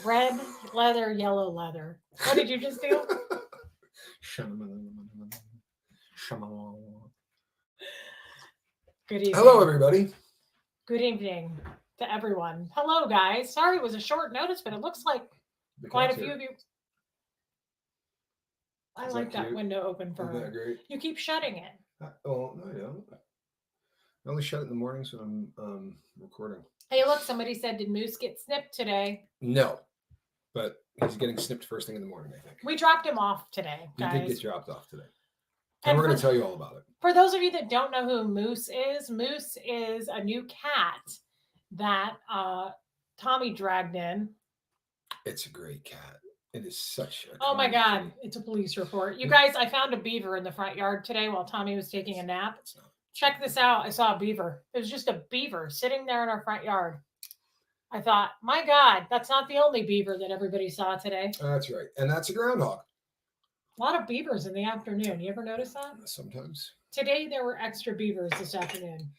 Red leather, yellow leather. What did you just do? Good Hello, evening. everybody. Good evening to everyone. Hello, guys. Sorry it was a short notice, but it looks like The quite a cat's few here. of you. I Is like that that cute? window open for Isn't that her. great? You keep shutting it. Oh, no, I don't. I only shut it in the mornings when I'm recording. Hey, look, somebody said, did Moose get snipped today? No, but he's getting snipped first thing in the morning, I think. We dropped him off today, He did get guys. dropped off today. And And we're going for, to tell you all about it. for those of you that don't know who Moose is a new cat that Tommy dragged in. It's a great cat. It is such a Oh my kind God, kitty. it's a police report. You guys, I found a beaver in the front yard today while Tommy was taking a nap. It's not. Check this out. I saw a beaver. It was just a beaver sitting there in our front yard. I thought, my God, that's not the only beaver that everybody saw today. That's right. And that's a groundhog. A lot of beavers in the afternoon. You ever notice that? Sometimes. Today there were extra beavers this afternoon.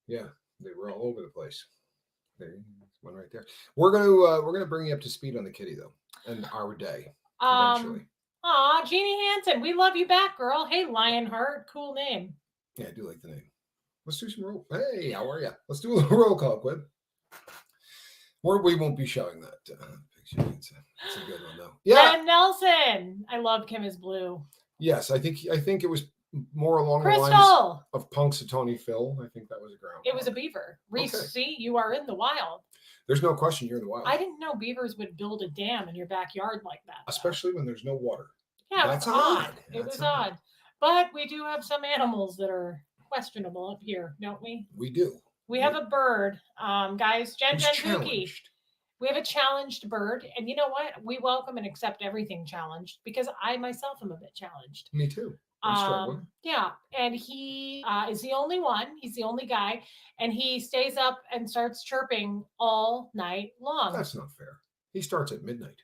Yeah, they were all over the place. There's one right there. We're gonna bring you up to speed on the kitty though, and our day eventually. Aw, Jeannie Hansen, we love you back, girl. Hey, Lionheart, cool name. Yeah, I do like the name. Let's do some roll. Hey, how are you? Let's do a little roll call, Quib. We won't be showing that picture. It's a good one though. Yeah. Jen Nelson, I love Kim is Blue. Yes, I think it was more along the lines Crystal, of Punxsutawney Phil. I think that was a ground. it was a beaver. Reese, Okay. see, you are in the wild. There's no question you're in the wild. I didn't know beavers would build a dam in your backyard like that. Though. Especially when there's no water. Yeah, That's it was odd. odd. It That's was odd. But we do have some animals that are questionable up here, don't we? We do. We have a bird, guys. Jen Who's Pookie. challenged. We have a challenged bird, and you know what? We welcome and accept everything challenged because I myself am a bit challenged. Me too. I'm struggling. Yeah, and he is the only one. He's the only guy, and he stays up and starts chirping all night long. That's not fair. He starts at midnight.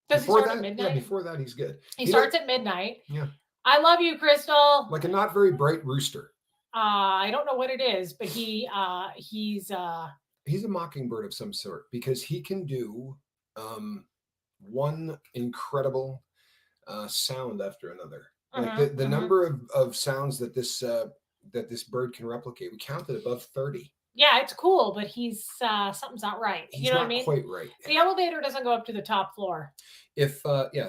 Does Before he start that, at midnight? Yeah, before that, he's good. He starts at midnight. Yeah. I love you, Crystal. Like a not very bright rooster. I don't know what it is, but he's a mockingbird of some sort because he can do one incredible sound after another. Like the number of sounds that this bird can replicate, we counted above 30. Yeah, it's cool, but he's something's not right. He's you know not what I mean? Quite right. The elevator doesn't go up to the top floor. If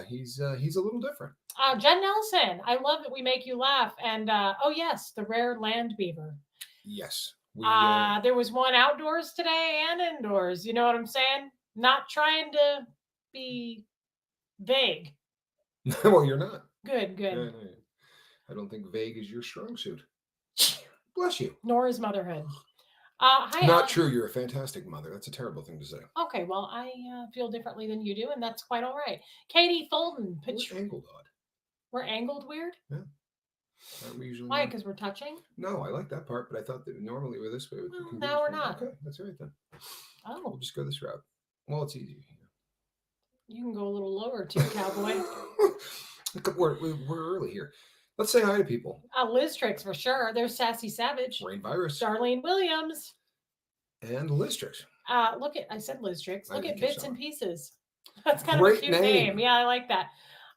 he's a little different. Jen Nelson, I love that we make you laugh. And oh yes, the rare land beaver. Yes. There was one outdoors today and indoors. You know what I'm saying? Not trying to be vague. Well, you're not. Good. No. I don't think vague is your strong suit. Bless you. Nor is motherhood. Hi, not true. You're a fantastic mother. That's a terrible thing to say. Okay, well, I feel differently than you do, and that's quite all right. Katie Folden. We're angled odd. We're angled weird? Yeah. Aren't we usually? Why? Because we're touching? No, I like that part, but I thought that normally we're this way. Well, now we're not. Okay, that's all right then. Oh. We'll just go this route. Well, it's easy. You can go a little lower too, cowboy. We're early here. Let's say hi to people. Liz Tricks for sure. There's Sassy Savage. Rain Virus. Darlene Williams. And Liz Tricks. I said Liz Tricks. Look at Bits and Pieces. That's kind Great of a cute name. Yeah, I like that.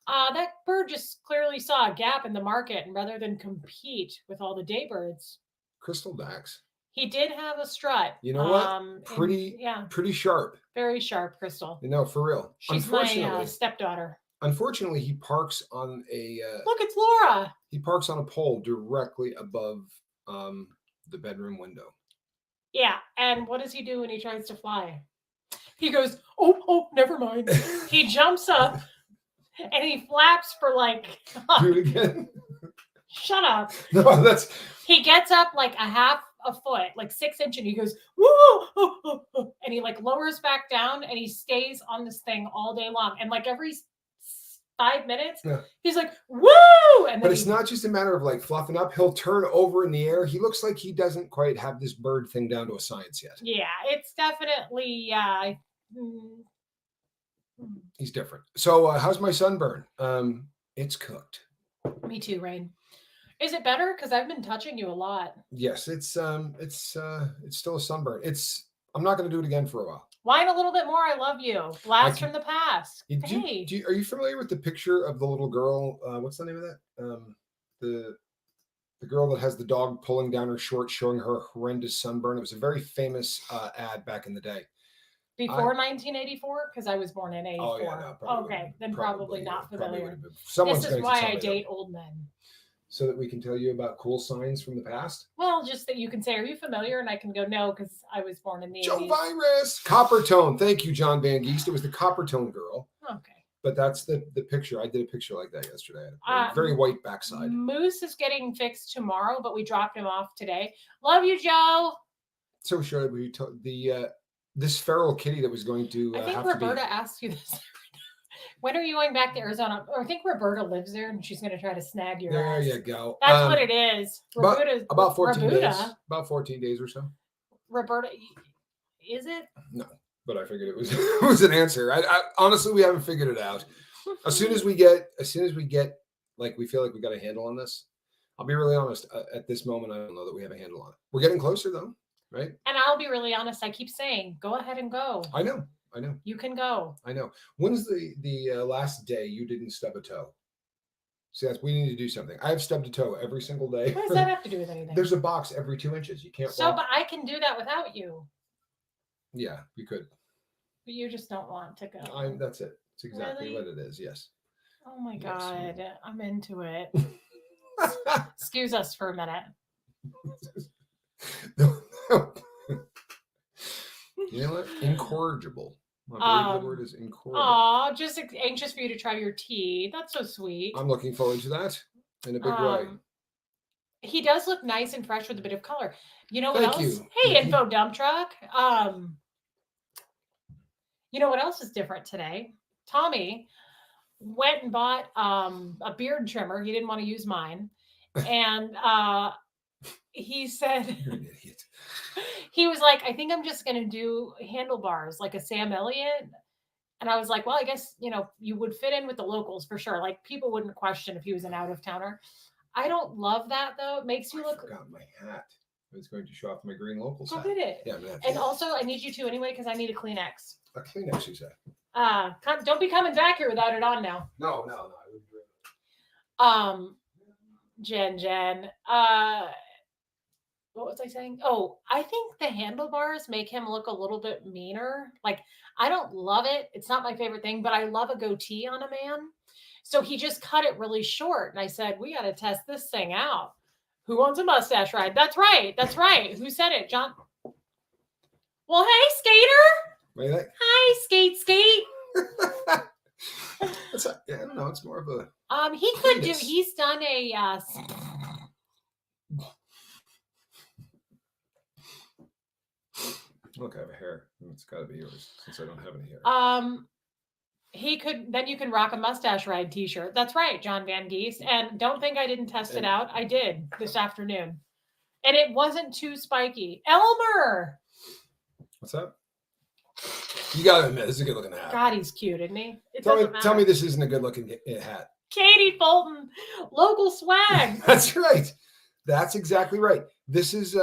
That bird just clearly saw a gap in the market, and rather than compete with all the day birds, Crystal Dax. He did have a strut. You know what? Pretty sharp. Very sharp, Crystal. You know, for real. She's my stepdaughter. Unfortunately, he parks on a... Look, it's Laura. He parks on a pole directly above the bedroom window. Yeah, and what does he do when he tries to fly? He goes, oh, never mind. He jumps up, and he flaps for like... Do it again. Shut up. No, that's... He gets up like a half a foot, like 6 inches, and he goes, woo, and he like lowers back down, and he stays on this thing all day long. And like every 5 minutes, he's like, woo! And but it's not just a matter of like fluffing up. He'll turn over in the air. He looks like he doesn't quite have this bird thing down to a science yet. Yeah, it's definitely... He's different. So how's my sunburn? It's cooked. Me too, Rain. Is it better? Because I've been touching you a lot. Yes, it's still a sunburn. I'm not going to do it again for a while. Whine a little bit more. I love you. Blast from the past. Hey. Are you familiar with the picture of the little girl? What's the name of that? The girl that has the dog pulling down her shorts, showing her horrendous sunburn. It was a very famous ad back in the day. Before 1984, because I was born in 84. Oh yeah, no, okay, then probably not familiar. Someone's this is why I date old men. So that we can tell you about cool signs from the past? Well, just that you can say, are you familiar? And I can go, no, because I was born in the Joe 80s. Virus. Copper tone. Thank you, John Van Geest. It was the copper tone girl. Okay. But that's the picture. I did a picture like that yesterday. Very white backside. Moose is getting fixed tomorrow, but we dropped him off today. Love you, Joe. So sure, we told this feral kitty that was going to. I think Roberta asked you this. When are you going back to Arizona? Or I think Roberta lives there, and she's going to try to snag your ass. There you go. That's what it is. Roberta, about 14 days. About 14 days or so. Roberta, is it? No, but I figured it was it was an answer. I honestly, we haven't figured it out. As soon as we get, like we feel like we got a handle on this, I'll be really honest. At this moment, I don't know that we have a handle on it. We're getting closer, though, right? And I'll be really honest. I keep saying, go ahead and go. I know. You can go. I know. When's the last day you didn't stub a toe? See, we need to do something. I've stubbed a toe every single day. What does that have to do with anything? There's a box every 2 inches. You can't. So, but I can do that without you. Yeah, you could. But you just don't want to go. That's it. It's exactly what it is. Yes. Oh my God, I'm into it. Excuse us for a minute. No. You know what? Incorrigible. I believe the word is incorrigible. Oh, just anxious for you to try your tea. That's so sweet. I'm looking forward to that in a big way. He does look nice and fresh with a bit of color. You know what Thank else? You. Hey, Info Dump Truck. You know what else is different today? Tommy went and bought a beard trimmer. He didn't want to use mine. And he said, you're an idiot. He was like, I think I'm just going to do handlebars like a Sam Elliott. And I was like, well, I guess, you would fit in with the locals for sure. Like people wouldn't question if he was an out of towner. I don't love that though. It makes you look. I forgot my hat. I was going to show off my green locals hat. Did it? Yeah. And also I need you to anyway, because I need a Kleenex. A Kleenex, you said. Don't be coming back here without it on now. No. I wouldn't do it. Jen. What was I saying? Oh, I think the handlebars make him look a little bit meaner. Like, I don't love it. It's not my favorite thing, but I love a goatee on a man. So he just cut it really short. And I said, we got to test this thing out. Who wants a mustache ride? That's right. Who said it? John? Well, hey, skater. What do you think? Hi, skate. Yeah, I don't know. It's more of a. He could do. He's done a. Look, I have a hair. It's got to be yours since I don't have any hair. He could. Then you can rock a mustache ride T-shirt. That's right, John Van Geest. And don't think I didn't test it out. I did this afternoon, and it wasn't too spiky. Elmer. What's up? You gotta admit, this is a good looking hat. God, he's cute, isn't he? Tell me this isn't a good looking hat. Katie Fulton, local swag. That's right. That's exactly right. This is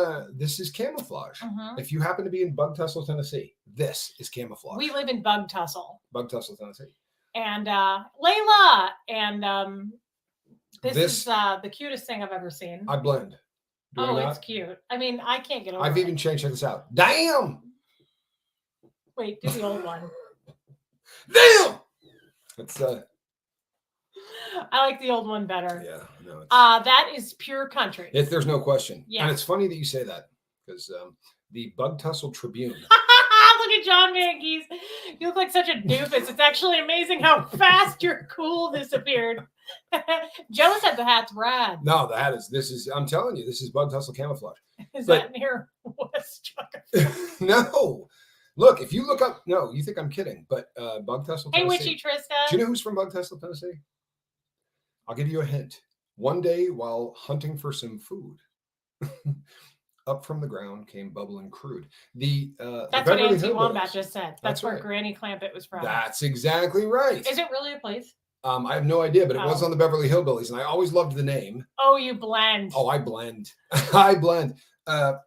camouflage. Mm-hmm. If you happen to be in Bug Tussle, Tennessee, this is camouflage. We live in Bug Tussle, Tennessee. And Layla, and this is the cutest thing I've ever seen. I blend. It's cute. I mean, I can't get over it. I've even changed. Check this out. Damn. Wait, do the old one. Damn. It's I like the old one better. Yeah, no. That is pure country. There's no question. Yeah. And it's funny that you say that because the Bug Tussle Tribune. Look at John Van Geest. You look like such a doofus. It's actually amazing how fast your cool disappeared. Joe said the hat's rad. No, the hat is. I'm telling you, this is Bug Tussle camouflage. Is that near West Chuck? No. Look, if you look up, no, you think I'm kidding, but Bug Tussle, Tennessee. Hey, Witchy Trista. Do you know who's from Bug Tussle, Tennessee? I'll give you a hint. One day while hunting for some food, up from the ground came bubbling crude. That's what Nancy Wombat just said. That's where right. Granny Clampett was from. That's exactly right. Is it really a place? I have no idea, but it was on the Beverly Hillbillies, and I always loved the name. Oh, you blend. Oh, I blend. I blend.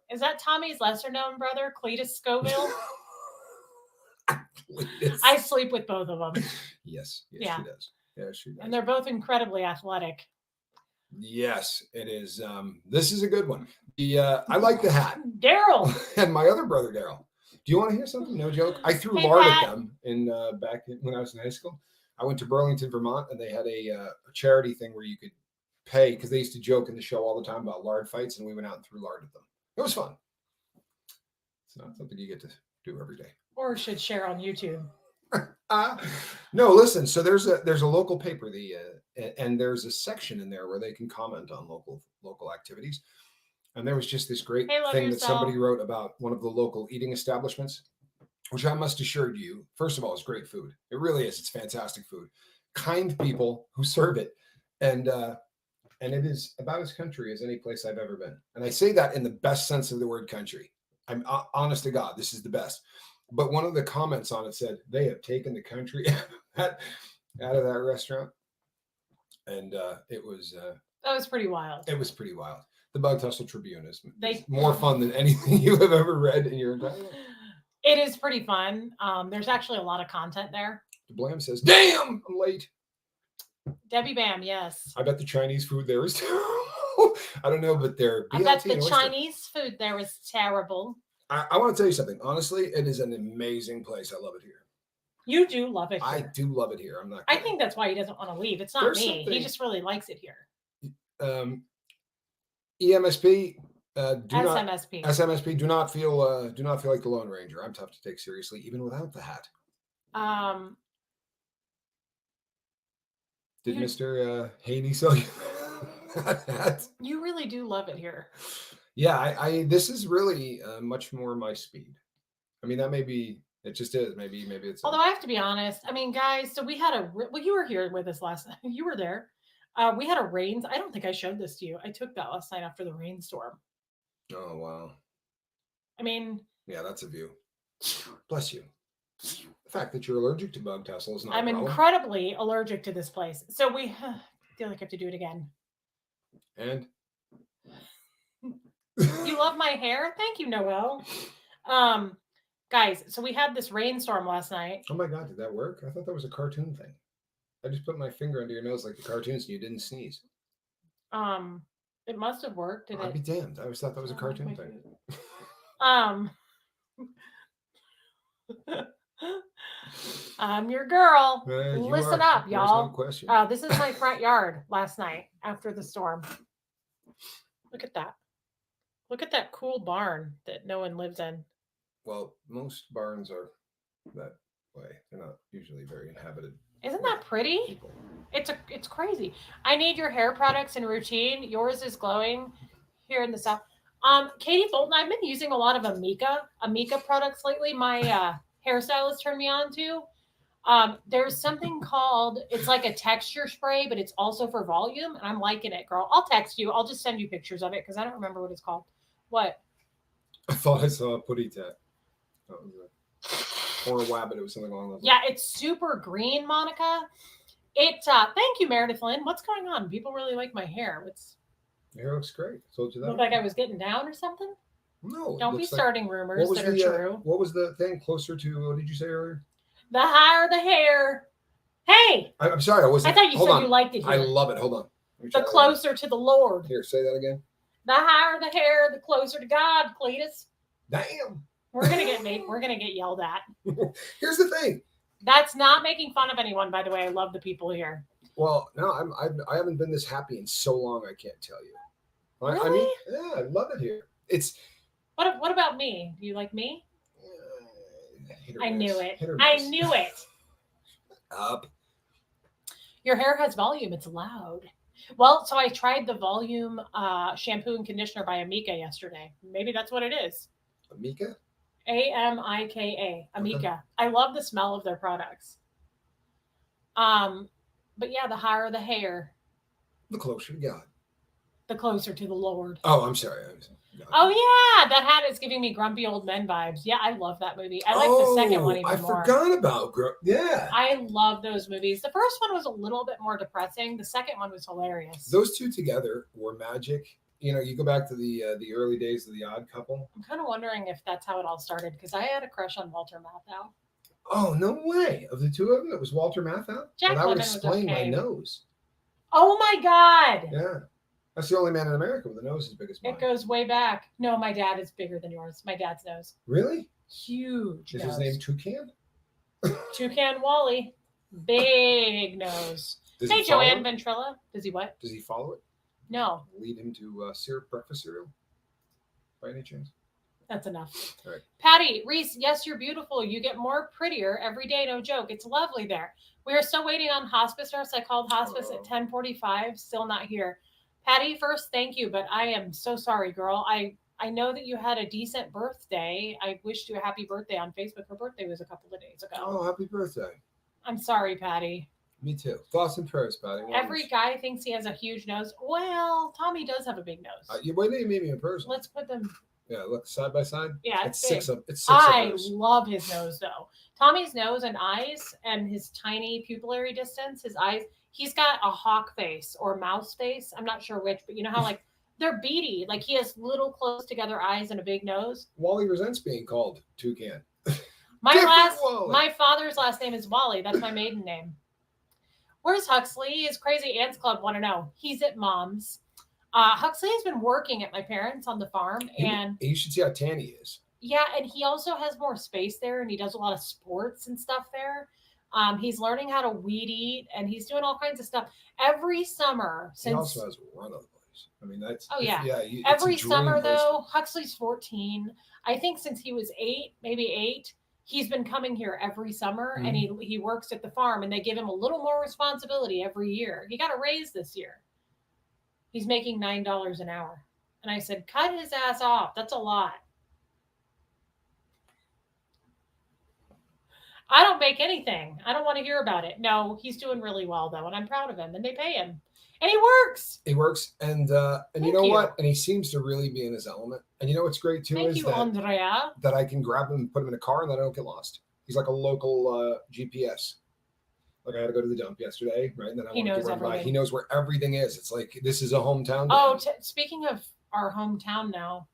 Is that Tommy's lesser-known brother, Cletus Scoville? sweetest. I sleep with both of them. Yes, Yeah. she does. Yeah, she does. And they're both incredibly athletic. Yes, it is. This is a good one. I like the hat. Daryl. And my other brother, Daryl. Do you want to hear something? No joke. I threw Hey, lard Pat. at them when I was in high school. I went to Burlington, Vermont, and they had a charity thing where you could pay because they used to joke in the show all the time about lard fights, and we went out and threw lard at them. It was fun. It's not something you get to do every day. Or should share on YouTube. No, listen. So there's a local paper, and there's a section in there where they can comment on local activities. And there was just this great thing that somebody wrote about one of the local eating establishments, which I must assure you, first of all, is great food. It really is. It's fantastic food. Kind people who serve it, and it is about as country as any place I've ever been. And I say that in the best sense of the word country. I'm honest to God, this is the best. But one of the comments on it said they have taken the country out of that restaurant, and it was that was pretty wild. It was pretty wild. The Bug Tussle Tribune is more fun than anything you have ever read in your entire life. It is pretty fun. There's actually a lot of content there. Blam says, "Damn, I'm late." Debbie Bam, yes. I bet the Chinese food there is terrible. I don't know, but I bet the Chinese food there is terrible. I want to tell you something. Honestly, it is an amazing place. I love it here. You do love it here. I do love it here. I'm not kidding. I think that's why he doesn't want to leave. It's not me. He just really likes it here. EMSP, SMSP. do not feel like the Lone Ranger. I'm tough to take seriously, even without the hat. Did Mr. Haney sell you that hat? You really do love it here. Yeah, I this is really much more my speed. I mean, that may be, it just is. Maybe it's. Although I have to be honest, I mean, guys, so we had you were here with us last night. You were there. We had a rain. I don't think I showed this to you. I took that last night after the rainstorm. Oh, wow. I mean. Yeah, that's a view. Bless you. The fact that you're allergic to bug tussle is not. I'm incredibly allergic to this place. So we feel like I have to do it again. And. You love my hair? Thank you, Noel. Guys, so we had this rainstorm last night. Oh my God, did that work? I thought that was a cartoon thing. I just put my finger under your nose like the cartoons and you didn't sneeze. It must have worked. I'd be damned. I always thought that was a cartoon thing. I'm your girl. Listen up, y'all. No question. This is my front yard last night after the storm. Look at that. Look at that cool barn that no one lives in. Well, most barns are that way. They're not usually very inhabited. Isn't that pretty? People. It's crazy. I need your hair products and routine. Yours is glowing here in the south. Katie Bolton, I've been using a lot of Amika products lately. My hairstylist turned me on to. There's something called, it's like a texture spray, but it's also for volume, and I'm liking it, girl. I'll text you. I'll just send you pictures of it because I don't remember what it's called. What? I thought I saw a putty tat. Or a wabbit. It was something along those lines. Yeah, it's super green, Monica. Thank you, Meredith Lynn. What's going on? People really like my hair. Your hair looks great. I told you that. Look like I was getting down or something? No. Don't be starting rumors that are true. What was the thing closer to, what did you say earlier? The higher the hair. Hey! I'm sorry. I thought you said you liked it here. I love it. Hold on. The closer to the Lord. Here, say that again. The higher the hair, the closer to God, Cletus. Damn. We're gonna get yelled at. Here's the thing. That's not making fun of anyone, by the way. I love the people here. Well, no, I haven't been this happy in so long. I can't tell you. Really? I mean, yeah, I love it here. It's. What about me? Do you like me? I knew it. Up. Your hair has volume. It's loud. Well, so I tried the volume shampoo and conditioner by Amika yesterday. Maybe that's what it is. Amika? Amika. Amika. Okay. I love the smell of their products. But yeah, the higher the hair, the closer to God. The closer to the Lord. Oh, I'm sorry. Oh yeah, that hat is giving me grumpy old men vibes. Yeah, I love that movie. I like the second one even more. I forgot about yeah. I love those movies. The first one was a little bit more depressing. The second one was hilarious. Those two together were magic. You know, you go back to the early days of The Odd Couple. I'm kind of wondering if that's how it all started because I had a crush on Walter Matthau. Oh, no way. Of the two of them, it was Walter Matthau? Jack Well, that would Lemmon was explain my okay. nose. Oh my God. Yeah. That's the only man in America with a nose as big as mine. It goes way back. No, my dad is bigger than yours. My dad's nose. Really? Huge Is nose. his name Toucan? Toucan Wally. Big nose. Hey, Joanne Ventrella. Does he what? Does he follow it? No. Lead him to syrup breakfast cereal? By any chance? That's enough. All right. Patty, Reese, yes, you're beautiful. You get more prettier every day. No joke. It's lovely there. We are still waiting on hospice nurse. I called hospice at 10:45. Still not here. Patty, first, thank you, but I am so sorry, girl. I know that you had a decent birthday. I wished you a happy birthday on Facebook. Her birthday was a couple of days ago. Oh, happy birthday. I'm sorry, Patty. Me too. Thoughts and prayers, Patty. Every guy thinks he has a huge nose. Well, Tommy does have a big nose. Wait till you meet me in person. Let's put them. Yeah, look side by side. Yeah, it's six of. I love his nose though. Tommy's nose and eyes and his tiny pupillary distance. His eyes. He's got a hawk face or mouse face. I'm not sure which, but you know how like they're beady. Like he has little close together eyes and a big nose. Wally resents being called Toucan. My father's last name is Wally. That's my maiden name. Where's Huxley? His Crazy Ants Club want to know. He's at Mom's. Huxley has been working at my parents on the farm, and you should see how tan he is. Yeah, and he also has more space there, and he does a lot of sports and stuff there. He's learning how to weed eat, and he's doing all kinds of stuff every summer. He also has a run of the place. I mean, that's every summer though. Huxley's 14. I think since he was 8, he's been coming here every summer, and he works at the farm, and they give him a little more responsibility every year. He got a raise this year. He's making $9 an hour. And I said, cut his ass off. That's a lot. I don't make anything. I don't want to hear about it. No, he's doing really well, though, and I'm proud of him, and they pay him. And he works. He works, and you know what? And he seems to really be in his element. And you know what's great, too, Andrea. That I can grab him and put him in a car, and that I don't get lost. He's like a local GPS. Like I had to go to the dump yesterday, right? And then he knows everything. He knows where everything is. It's like this is a hometown. Oh, speaking of our hometown now,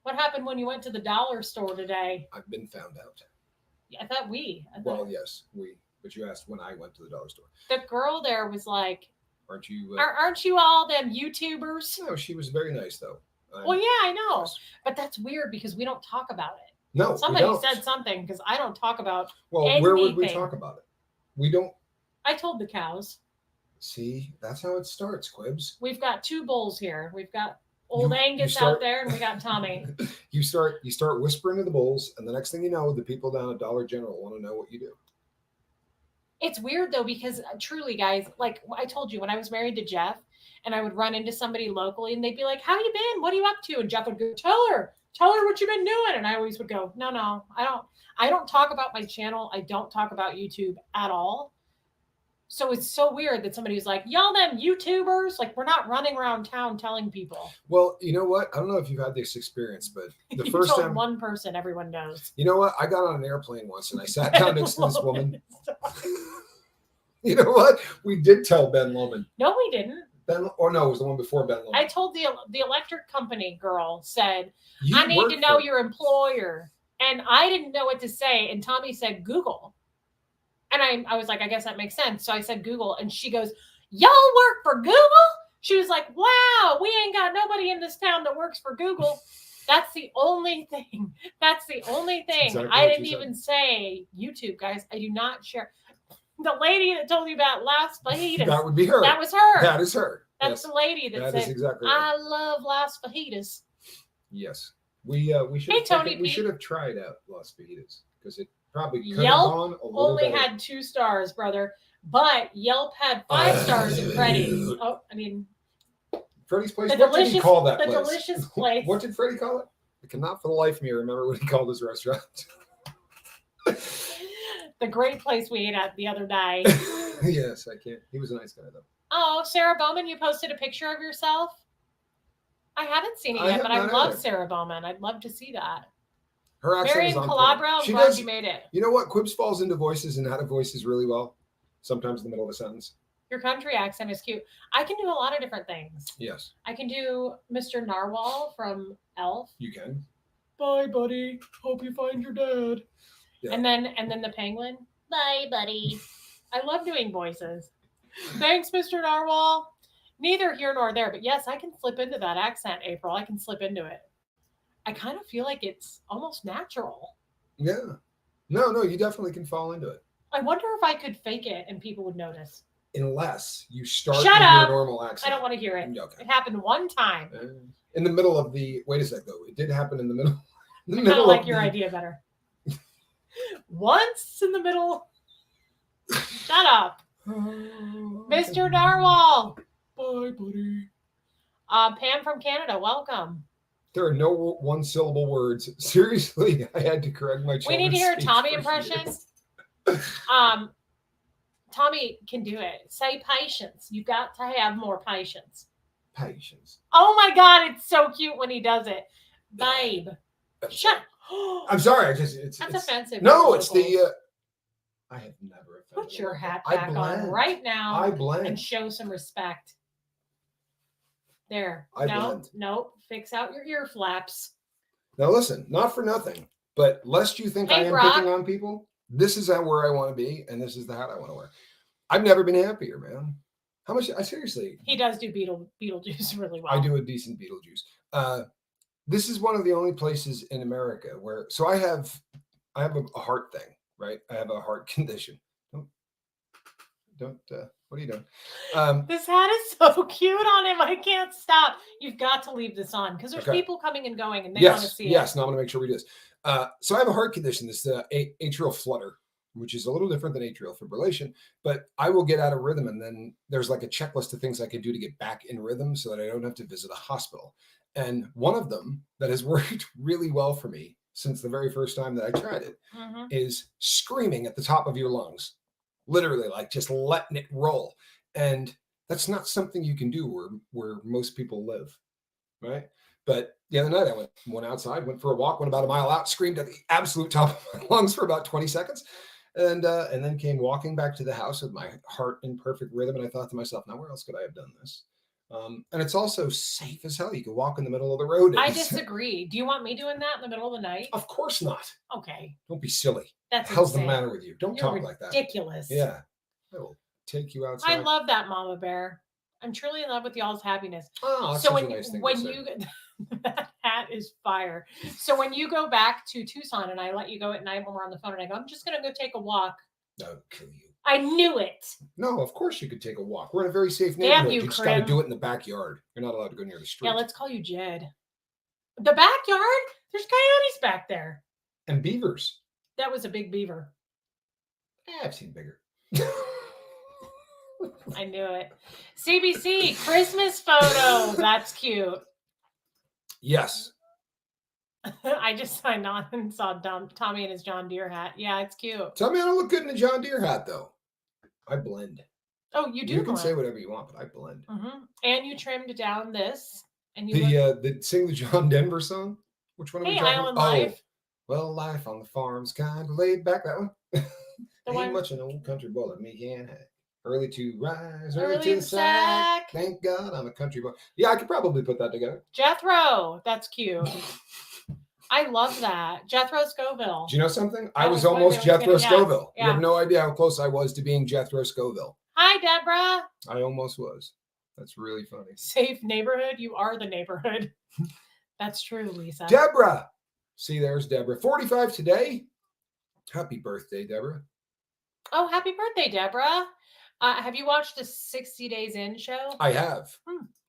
what happened when you went to the dollar store today? I've been found out. I thought Well, yes, we. But you asked when I went to the dollar store. The girl there was like, "Aren't you? Aren't you all them YouTubers?" No, she was very nice though. Well, yeah, I know, but that's weird because we don't talk about it. No, somebody said something because I don't talk about. Well, anything. Where would we talk about it? We don't. I told the cows. See, that's how it starts, Quibs. We've got 2 bulls here. We've got old Angus out there, and we got Tommy. You start whispering to the bulls, and the next thing you know, the people down at Dollar General want to know what you do. It's weird though, because truly, guys, like I told you, when I was married to Jeff, and I would run into somebody locally, and they'd be like, "How you been? What are you up to?" And Jeff would go, "Tell her what you've been doing." And I always would go, "No, I don't talk about my channel. I don't talk about YouTube at all." So it's so weird that somebody was like, "Y'all them YouTubers," like we're not running around town telling people. Well, you know what? I don't know if you've had this experience, but the first time one person, everyone knows. You know what? I got on an airplane once and I sat down next to this woman. You know what? We did tell Ben Loman. No, we didn't. No, it was the one before Ben Loman. I told the electric company girl said, "I need to know your employer," and I didn't know what to say. And Tommy said, "Google." And I was like, I guess that makes sense. So I said Google, and she goes, "Y'all work for Google?" She was like, "Wow, we ain't got nobody in this town that works for Google." That's the only thing. Exactly I didn't even say YouTube, guys. I do not share. The lady that told you about Las Fajitas. That would be her. That was her. That is her. That's the lady that said, exactly right. I love Las Fajitas. Yes. We should have tried out Las Fajitas because it probably could have gone a little only better. Had 2 stars, brother, but Yelp had 5 stars in Freddy's. Oh, I mean, Freddy's place. What did he call that place? The delicious place. What did Freddy call it? I cannot for the life of me remember what he called his restaurant. The great place we ate at the other day. Yes, I can't. He was a nice guy though. Oh, Sarah Bowman, you posted a picture of yourself. I haven't seen it yet, but I love Sarah Bowman. I'd love to see that. Her accent Marion is on Calabra, I'm glad you made it. You know what? Quibs falls into voices and how to voices really well. Sometimes in the middle of a sentence. Your country accent is cute. I can do a lot of different things. Yes. I can do Mr. Narwhal from Elf. You can. Bye, buddy. Hope you find your dad. Yeah. And then the penguin. Bye, buddy. I love doing voices. Thanks, Mr. Narwhal. Neither here nor there, but yes, I can flip into that accent, April. I can slip into it. I kind of feel like it's almost natural. Yeah. No, you definitely can fall into it. I wonder if I could fake it and people would notice. Unless you start Shut with up! your normal accent. I don't want to hear it. Okay. It happened one time. In the middle of the, wait a sec though, it did happen in the middle. I kind of like your idea better. Once in the middle. Shut up. Mr. Narwhal. Bye, buddy. Pam from Canada, welcome. There are no one-syllable words. Seriously, I had to correct my We need to hear a speech Tommy for impression. years. Tommy can do it. Say patience. You got to have more patience. Patience. Oh my God, it's so cute when he does it. Babe. Shut up. I'm sorry. That's it's offensive. No, it's the. I have never offended. Put your hat back on right now. I blend. And show some respect. There. Blend. No. Fix out your ear flaps. Now listen, not for nothing, but lest you think I am picking on people, this is where I want to be, and this is the hat I want to wear. I've never been happier, man. How much? I seriously. He does do Beetlejuice really well. I do a decent Beetlejuice. This is one of the only places in America where, so I have a heart thing, right? I have a heart condition. Don't. What are you doing? This hat is so cute on him. I can't stop. You've got to leave this on because there's people coming and going and they want to see it. Yes, now I'm going to make sure we do this. So I have a heart condition. This atrial flutter, which is a little different than atrial fibrillation, but I will get out of rhythm. And then there's like a checklist of things I can do to get back in rhythm so that I don't have to visit a hospital. And one of them that has worked really well for me since the very first time that I tried it is screaming at the top of your lungs. Literally, like just letting it roll. And that's not something you can do where most people live, right? But the other night I went outside, went for a walk, went about a mile out, screamed at the absolute top of my lungs for about 20 seconds, and then came walking back to the house with my heart in perfect rhythm. And I thought to myself, now where else could I have done this? And it's also safe as hell. You can walk in the middle of the road. I disagree. Do you want me doing that in the middle of the night? Of course not. Okay. Don't be silly. That's the hell's insane. the matter with you? Don't talk like that. Ridiculous. Yeah. I will take you outside. I love that, Mama Bear. I'm truly in love with y'all's happiness. Oh, that's so such a nice thing to say. that hat is fire. So when you go back to Tucson and I let you go at night when we're on the phone and I go, I'm just gonna go take a walk. That would kill you. I knew it. No, of course you could take a walk. We're in a very safe neighborhood. Damn you just got to do it in the backyard. You're not allowed to go near the street. Yeah, let's call you Jed. The backyard? There's coyotes back there. And beavers. That was a big beaver. I've seen bigger. I knew it. CBC, Christmas photo. That's cute. Yes. I just signed on and saw Tommy in his John Deere hat. Yeah, it's cute. Tell me I don't look good in a John Deere hat, though. I blend. Oh, you do. You can say whatever you want, but I blend. And you trimmed down this. And you sing the John Denver song. Which one are we talking Island about? Life. Well, life on the farm's kind of laid back. That one. Ain't one? much an old country boy like me can have. Early to rise, Early early to to sack. sack. Thank God I'm a country boy. Yeah, I could probably put that together. Jethro. That's cute. I love that. Jethro Scoville. Do you know something? I was almost Jethro Scoville. Yeah. You have no idea how close I was to being Jethro Scoville. Hi, Deborah. I almost was. That's really funny. Safe neighborhood. You are the neighborhood. That's true, Lisa. Deborah. See, there's Deborah. 45 today. Happy birthday, Deborah. Oh, happy birthday, Deborah. Have you watched the 60 Days In show? I have.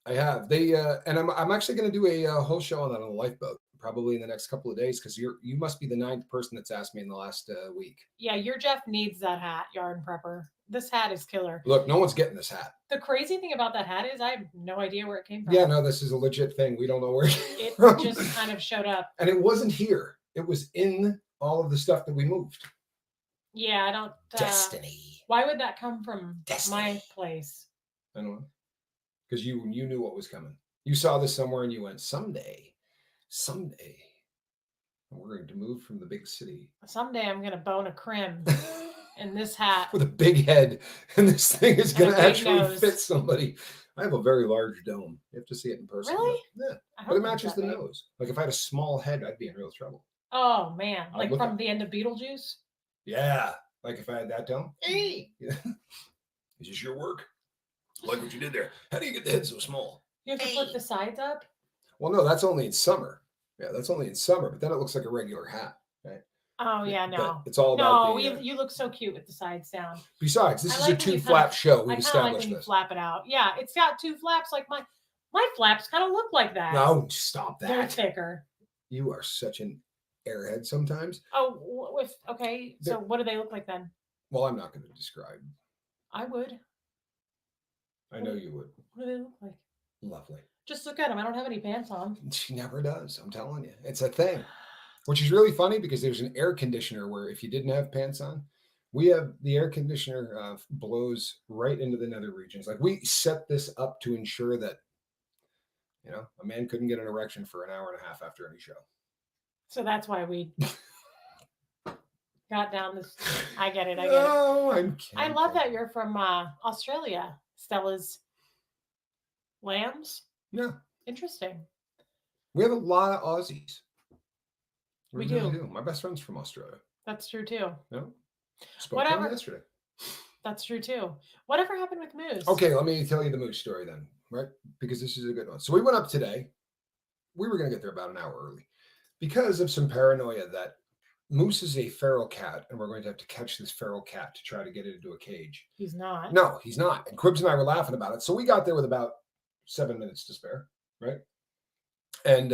I have. They and I'm actually going to do a whole show on that on the lifeboat probably in the next couple of days because you must be the 9th person that's asked me in the last week. Yeah, your Jeff needs that hat, Yarn Prepper. This hat is killer. Look, no one's getting this hat. The crazy thing about that hat is I have no idea where it came from. Yeah, no, this is a legit thing. We don't know where it just kind of showed up. And it wasn't here. It was in all of the stuff that we moved. Yeah, I don't. Destiny. Why would that come from my place? I don't know. Because you knew what was coming. You saw this somewhere and you went, someday, we're going to move from the big city. Someday I'm going to bone a Crim in this hat. With a big head. And this thing is going to actually fit somebody. I have a very large dome. You have to see it in person. Really? Yeah. But it matches the nose. Like if I had a small head, I'd be in real trouble. Oh, man. Like from the end of Beetlejuice? Yeah. Like if I had that down. Hey. Is this your work? Like what you did there. How do you get the head so small? You have to flip the sides up? Well, no, that's only in summer. Yeah, that's only in summer, but then it looks like a regular hat, right? Oh yeah, But no. it's all about No, the. you look so cute with the sides down. Besides, this I is like a when you two-flap kinda- show. I We've kind of like established when you this. flap it out. Yeah, it's got 2 flaps like my flaps kind of look like that. No, stop They're that. thicker. You are such an airhead sometimes. Oh, okay. So what do they look like then? Well, I'm not going to describe. I would. I know you would. What do they look like? Lovely. Just look at them. I don't have any pants on. She never does. I'm telling you. It's a thing. Which is really funny because there's an air conditioner where if you didn't have pants on, we have the air conditioner blows right into the nether regions. Like we set this up to ensure that, a man couldn't get an erection for an hour and a half after any show. So that's why we got down this. I get it. I get it. I love that you're from Australia. Stella's lambs. Yeah. Interesting. We have a lot of Aussies. We really do. My best friend's from Australia. That's true too. Yeah. Spoke to him yesterday. That's true too. Whatever happened with Moose? Okay, let me tell you the Moose story then, right? Because this is a good one. So we went up today. We were going to get there about an hour early because of some paranoia that Moose is a feral cat and we're going to have to catch this feral cat to try to get it into a cage. He's not. No, he's not. And Cribs and I were laughing about it. So we got there with about 7 minutes to spare, right? And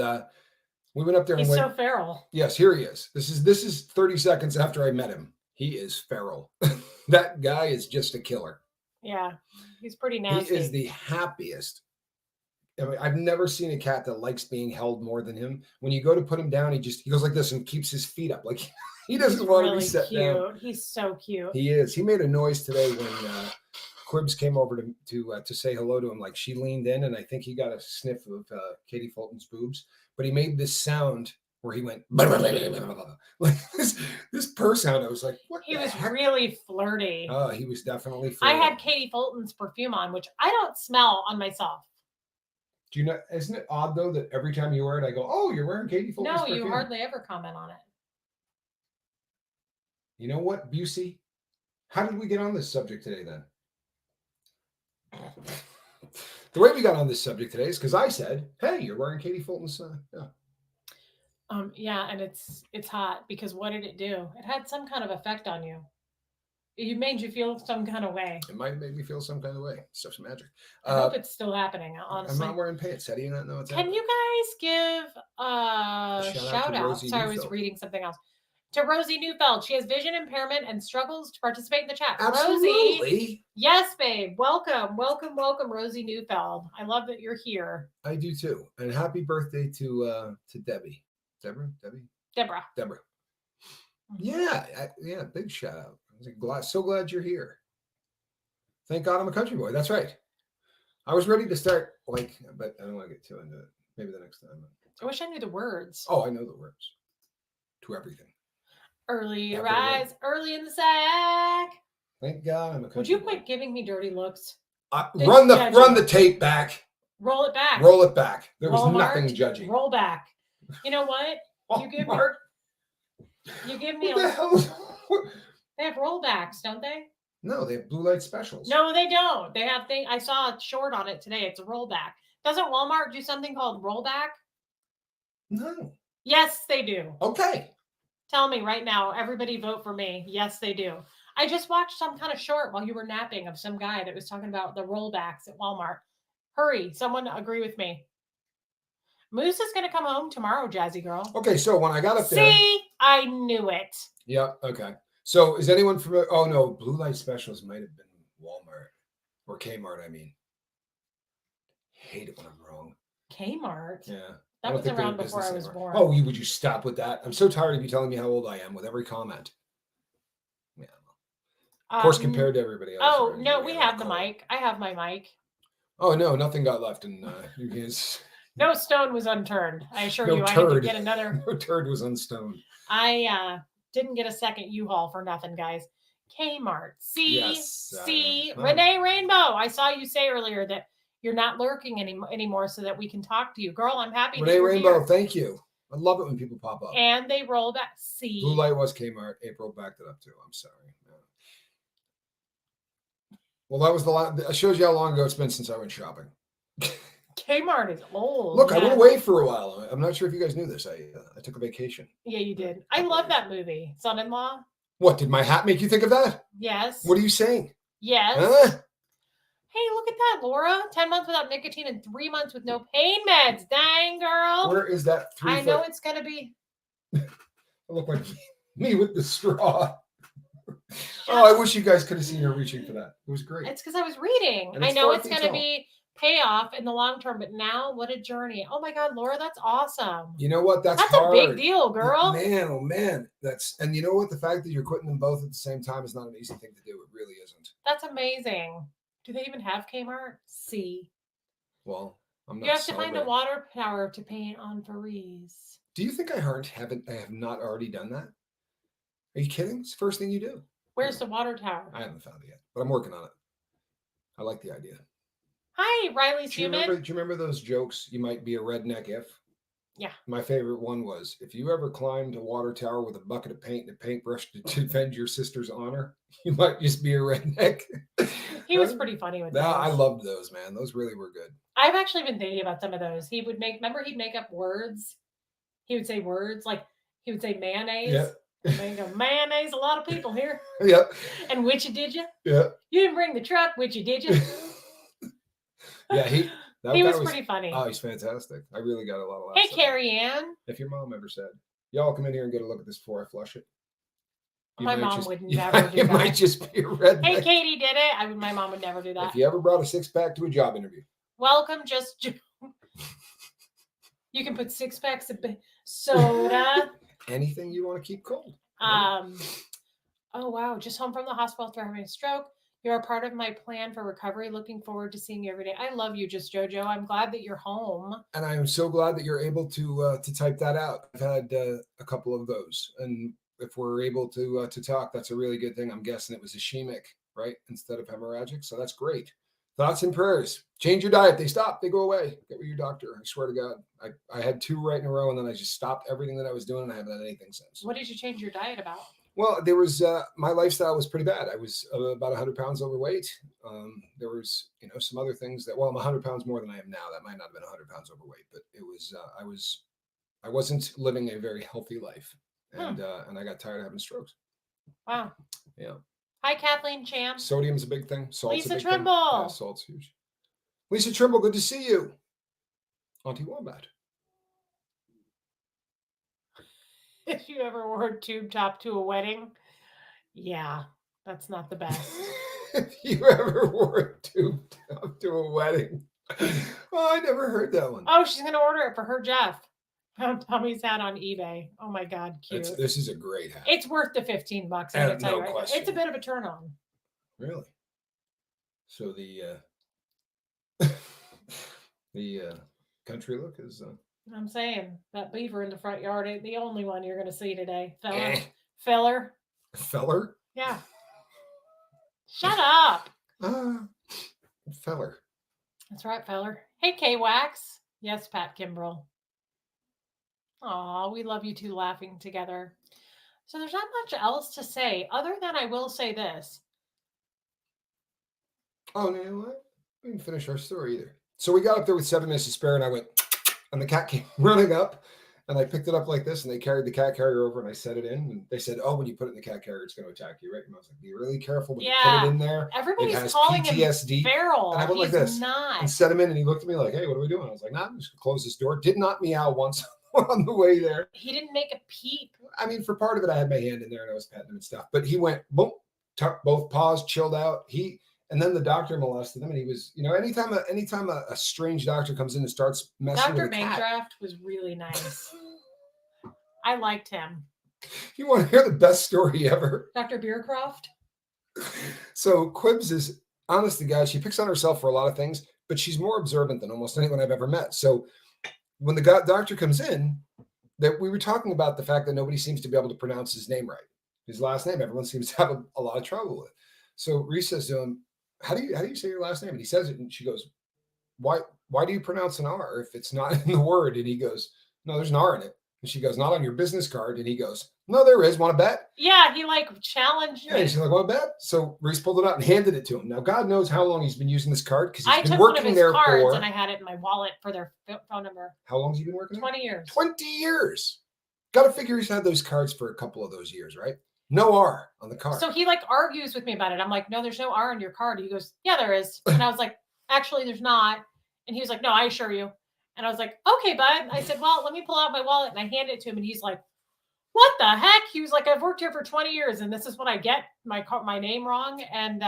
we went up there. He's so feral. Yes, here he is. This is 30 seconds after I met him. He is feral. That guy is just a killer. Yeah, he's pretty nasty. He is the happiest. I mean, I've never seen a cat that likes being held more than him. When you go to put him down, he goes like this and keeps his feet up. Like he doesn't want to be set down. He's so cute. He is. He made a noise today when Quibs came over to say hello to him. Like she leaned in, and I think he got a sniff of Katie Fulton's boobs. But he made this sound where he went like this purr sound. I was like, what? He was really flirty. Oh, he was definitely flirty. I had Katie Fulton's perfume on, which I don't smell on myself. Do you know? Isn't it odd though that every time you wear it, I go, "Oh, you're wearing Katie Fulton's perfume." No, you hardly ever comment on it. You know what, Busey? How did we get on this subject today then? The way we got on this subject today is because I said, "Hey, you're wearing Katie Fulton's." Yeah, and it's hot because what did it do? It had some kind of effect on you. It made you feel some kind of way. It might have made me feel some kind of way. Stuff's magic. I hope it's still happening, honestly. I'm not wearing pants. How do you not know it's happening? Can you guys give a shout out? Sorry, I was reading something else. To Rosie Neufeld. She has vision impairment and struggles to participate in the chat. Absolutely. Rosie, yes, babe. Welcome, Rosie Neufeld. I love that you're here. I do too. And happy birthday to Debbie. Deborah. Yeah, big shout out. I was so glad you're here. Thank God I'm a country boy. That's right. I was ready to start but I don't want to get too into it. Maybe the next time. I wish I knew the words. Oh, I know the words to everything. Early rise, early in the sack. Thank God I'm a country Would you boy. quit giving me dirty looks? Run the tape back. Roll it back. Roll it back. There was nothing judging. Roll back. You know what? You give me what the hell? They have rollbacks, don't they? No, they have blue light specials. No, they don't. They have I saw a short on it today. It's a rollback. Doesn't Walmart do something called rollback? No. Yes, they do. Okay. Tell me right now. Everybody vote for me. Yes, they do. I just watched some kind of short while you were napping of some guy that was talking about the rollbacks at Walmart. Hurry. Someone agree with me. Moose is going to come home tomorrow, Jazzy girl. Okay, so when I got up there. See, I knew it. Yep. Okay. So is anyone familiar? Oh no, blue light specials might have been Walmart or Kmart. I mean, hate it when I'm wrong. Kmart. Yeah, that was around before I was born. Oh, would you stop with that? I'm so tired of you telling me how old I am with every comment. Yeah. Of course, compared to everybody else. Oh no, we have the mic. I have my mic. Oh no, nothing got left in you guys. No stone was unturned. I assure you, I had to get another. No turd was unstoned. I didn't get a second U-Haul for nothing, guys. Kmart. See, Renee Rainbow. I saw you say earlier that you're not lurking anymore so that we can talk to you. Girl, I'm happy. Renee Rainbow, thank you. I love it when people pop up. And they roll back. See. Blue light was Kmart. April backed it up too. I'm sorry. Well, that was the last. It shows you how long ago it's been since I went shopping. Kmart is old. Look, I went away for a while. I'm not sure if you guys knew this. I took a vacation. Yeah, you did. I love that movie, Son-in-Law. What, did my hat make you think of that? Yes. What are you saying? Yes. Huh? Hey, look at that, Laura. 10 months without nicotine and 3 months with no pain meds. Dang, girl. Where is that? I know it's going to be. I look like me with the straw. Oh, I wish you guys could have seen her reaching for that. It was great. It's because I was reading. I know it's going to be payoff in the long term, but now what a journey. Oh my God, Laura, that's awesome. You know what? That's hard. A big deal, girl. Man, oh man. And you know what? The fact that you're quitting them both at the same time is not an easy thing to do. It really isn't. That's amazing. Do they even have Kmart? See. Well, I'm not. You have to find a water tower to paint on Faris. Do you think I have not already done that? Are you kidding? It's the first thing you do. Where's the water tower? I haven't found it yet, but I'm working on it. I like the idea. Hi, Riley's human. Do you remember those jokes? You might be a redneck if. Yeah. My favorite one was, if you ever climbed a water tower with a bucket of paint and a paintbrush to defend your sister's honor, you might just be a redneck. He was pretty funny with that. I loved those, man. Those really were good. I've actually been thinking about some of those. He'd make up words. He would say words like he would say mayonnaise. Yeah. Mayonnaise, a lot of people here. Yep. And which did you? Yeah. You didn't bring the truck, which you did you? Yeah, he was pretty funny. Oh, he's fantastic. I really got a lot of laughs. Hey, Carrie Ann. If your mom ever said, y'all come in here and get a look at this before I flush it. My mom would never do that. It might just be a redneck. Hey, Katie did it. My mom would never do that. If you ever brought a 6-pack to a job interview. Welcome, you can put 6 packs of soda. Anything you want to keep cold. Oh, wow. Just home from the hospital after having a stroke. You're a part of my plan for recovery. Looking forward to seeing you every day. I love you, JoJo. I'm glad that you're home. And I'm so glad that you're able to type that out. I've had a couple of those. And if we're able to talk, that's a really good thing. I'm guessing it was ischemic, right? Instead of hemorrhagic. So that's great. Thoughts and prayers. Change your diet. They stop. They go away. Get with your doctor. I swear to God. I had 2 right in a row, and then I just stopped everything that I was doing, and I haven't had anything since. What did you change your diet about? Well, there was my lifestyle was pretty bad. I was about 100 pounds overweight. There was, some other things that, well, I'm 100 pounds more than I am now. That might not have been 100 pounds overweight, but it was, I wasn't living a very healthy life, and I got tired of having strokes. Wow. Yeah. Hi, Kathleen Champ. Sodium's a big thing. Salt's Lisa a big Trimble. Thing. Yeah, salt's huge. Lisa Trimble, good to see you. Auntie Wombat. If you ever wore a tube top to a wedding, yeah, that's not the best. If you ever wore a tube top to a wedding. Oh, I never heard that one. Oh, she's going to order it for her Jeff. Found Tommy's hat on eBay. Oh my God, cute. This is a great hat. It's worth the $15. I'm going to tell you right now. It's a bit of a turn on. Really? So the country look is. I'm saying that beaver in the front yard ain't the only one you're going to see today, fella. Feller. Feller? Yeah. Shut up. Feller. That's right, feller. Hey, K-Wax. Yes, Pat Kimbrell. Aw, we love you two laughing together. So there's not much else to say other than I will say this. Oh, you know what? We didn't finish our story either. So we got up there with 7 minutes to spare, and I went, and the cat came running up, and I picked it up like this, and they carried the cat carrier over, and I set it in, and they said, oh, when you put it in the cat carrier, it's going to attack you, right? And I was like, be really careful when you put it in there. Everybody's calling PTSD. him feral. And I went like this not. and set him in, and he looked at me like, hey, what are we doing? I was like, nah, I'm just going to close this door. Did not meow once on the way there. He didn't make a peep. I mean, for part of it, I had my hand in there, and I was petting him and stuff. But he went, boom, tucked both paws, chilled out. And then the doctor molested him, and he was, anytime a strange doctor comes in and starts messing with a cat. Dr. Bankdraft was really nice. I liked him. You want to hear the best story ever? Dr. Beercroft? So Quibbs is, honest to God, she picks on herself for a lot of things, but she's more observant than almost anyone I've ever met. So when the doctor comes in, that we were talking about the fact that nobody seems to be able to pronounce his name right. His last name, everyone seems to have a lot of trouble with. So Reese says to him, how do you say your last name? And he says it, and she goes, why do you pronounce an R if it's not in the word? And he goes, no, there's an R in it. And she goes, not on your business card. And he goes, no, there is. Want to bet? Yeah, he like challenged me. She's like, want to bet? So Reese pulled it out and handed it to him. Now, God knows how long he's been using this card because he's been working there for. I took one of his cards and I had it in my wallet for their phone number. How long has he been working 20 years. 20 years. Got to figure he's had those cards for a couple of those years, right? No R on the card. So he like argues with me about it. I'm like, no, there's no R on your card. He goes, yeah, there is. And I was like, actually, there's not. And he was like, no, I assure you. And I was like, okay, bud. I said, well, let me pull out my wallet. And I handed it to him. And he's like, what the heck? He was like, I've worked here for 20 years. And this is what I get my name wrong. And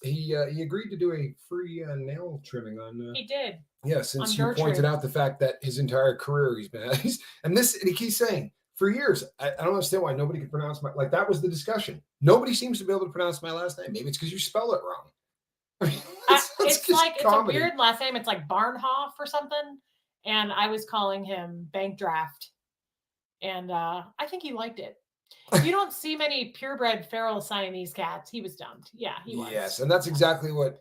he agreed to do a free nail trimming on. He did. Yeah, since you pointed out the fact that his entire career he's been at. And he keeps saying, for years, I don't understand why nobody can pronounce my, like that was the discussion. Nobody seems to be able to pronounce my last name. Maybe it's because you spell it wrong. I mean, it's like, comedy. It's a weird last name. It's like Barnhoff or something. And I was calling him Bank Draft. And I think he liked it. You don't see many purebred feral Siamese cats. He was dumped. Yeah, he was. Yes, and that's exactly what,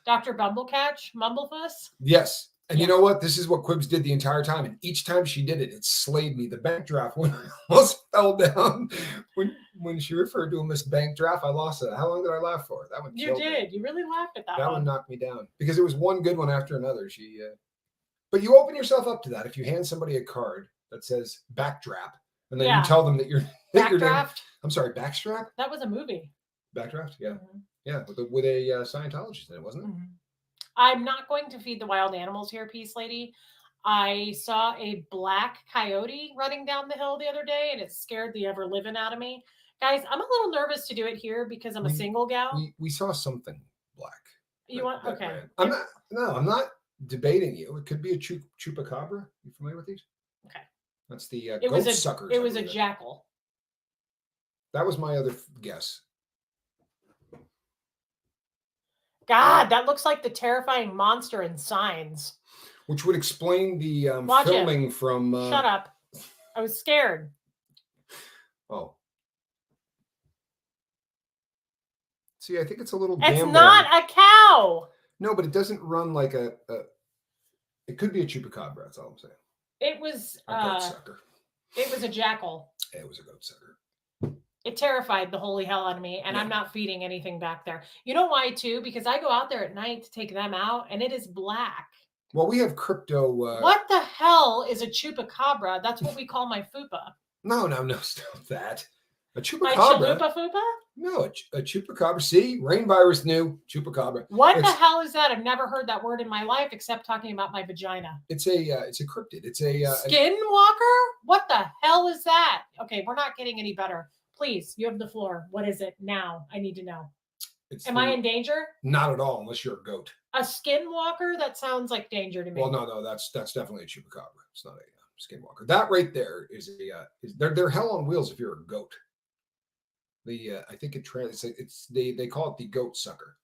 Dr. Bumblecatch, Mumblefuss? Yes. And you know what? This is what Quibbs did the entire time. And each time she did it, it slayed me. The bank draft one almost fell down. When she referred to him as bank draft, I lost it. How long did I laugh for? That one killed me. You really laughed at that one. That one knocked me down. Because it was one good one after another. But you open yourself up to that. If you hand somebody a card that says backdraft, and then you tell them that you're Backdraft. I'm sorry, backstrap? That was a movie. Backdraft? Yeah. Mm-hmm. Yeah, with a Scientologist in it, wasn't it? Mm-hmm. I'm not going to feed the wild animals here, Peace Lady. I saw a black coyote running down the hill the other day, and it scared the ever living out of me. Guys, I'm a little nervous to do it here because I'm a single gal. We saw something black. Okay. I'm not debating you. It could be a chupacabra. You familiar with these? Okay. That's the goat suckers. It was a jackal. That was my other guess. God, that looks like the terrifying monster in Signs. Which would explain the filming from... Shut up. I was scared. Oh. See, I think it's a little It's not a cow. No, but it doesn't run like a... It could be a chupacabra, that's all I'm saying. It was... a goat sucker. It was a jackal. It was a goat sucker. It terrified the holy hell out of me, and I'm not feeding anything back there. You know why, too? Because I go out there at night to take them out, and it is black. Well, we have crypto... What the hell is a chupacabra? That's what we call my fupa. No, stop that. A chupacabra... My chalupa fupa? No, a chupacabra. See? Rain virus knew. Chupacabra. What the hell is that? I've never heard that word in my life except talking about my vagina. It's a cryptid. It's a... Skinwalker? What the hell is that? Okay, we're not getting any better. Please, you have the floor. What is it now? I need to know. Am I in danger? Not at all, unless you're a goat. A skinwalker? That sounds like danger to me. Well, no, that's definitely a chupacabra. It's not a skinwalker. That right there is they're hell on wheels if you're a goat. I think they call it the goat sucker.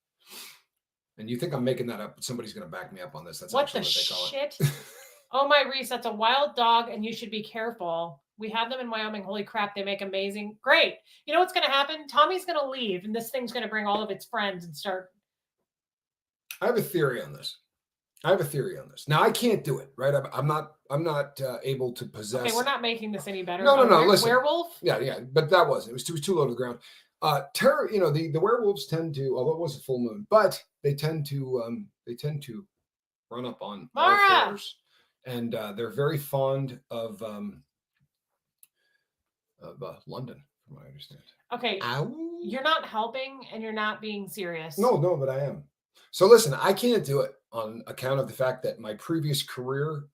And you think I'm making that up, but somebody's going to back me up on this. That's what the shit? Oh my Reese, that's a wild dog, and you should be careful. We have them in Wyoming. Holy crap, they make amazing. Great. You know what's going to happen? Tommy's going to leave, and this thing's going to bring all of its friends and start. I have a theory on this. Now I can't do it, right? I'm not able to possess. Okay, we're not making this any better. No. Listen, werewolf. Yeah, but that wasn't. It was too low to the ground. Terror. The werewolves tend to, although it was a full moon, but they tend to run up on all fours, and they're very fond of London, from what I understand. Okay, you're not helping, and you're not being serious. No, but I am. So listen, I can't do it on account of the fact that my previous career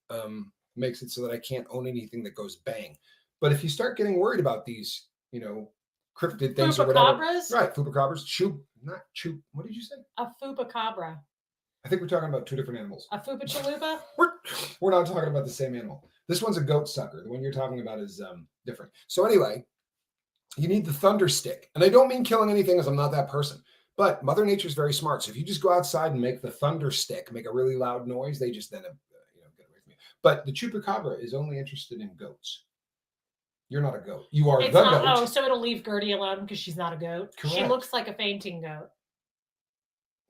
makes it so that I can't own anything that goes bang. But if you start getting worried about these, cryptid things or whatever, right? Fupacabras, not chup. What did you say? A fupacabra. I think we're talking about two different animals. A fupa chalupa? We're not talking about the same animal. This one's a goat sucker. The one you're talking about is different. So anyway, you need the thunder stick. And I don't mean killing anything, as I'm not that person. But Mother Nature's very smart. So if you just go outside and make the thunder stick, make a really loud noise, they just then get away from you. But the chupacabra is only interested in goats. You're not a goat. You are the goat. Oh, so it'll leave Gertie alone because she's not a goat. Correct. She looks like a fainting goat.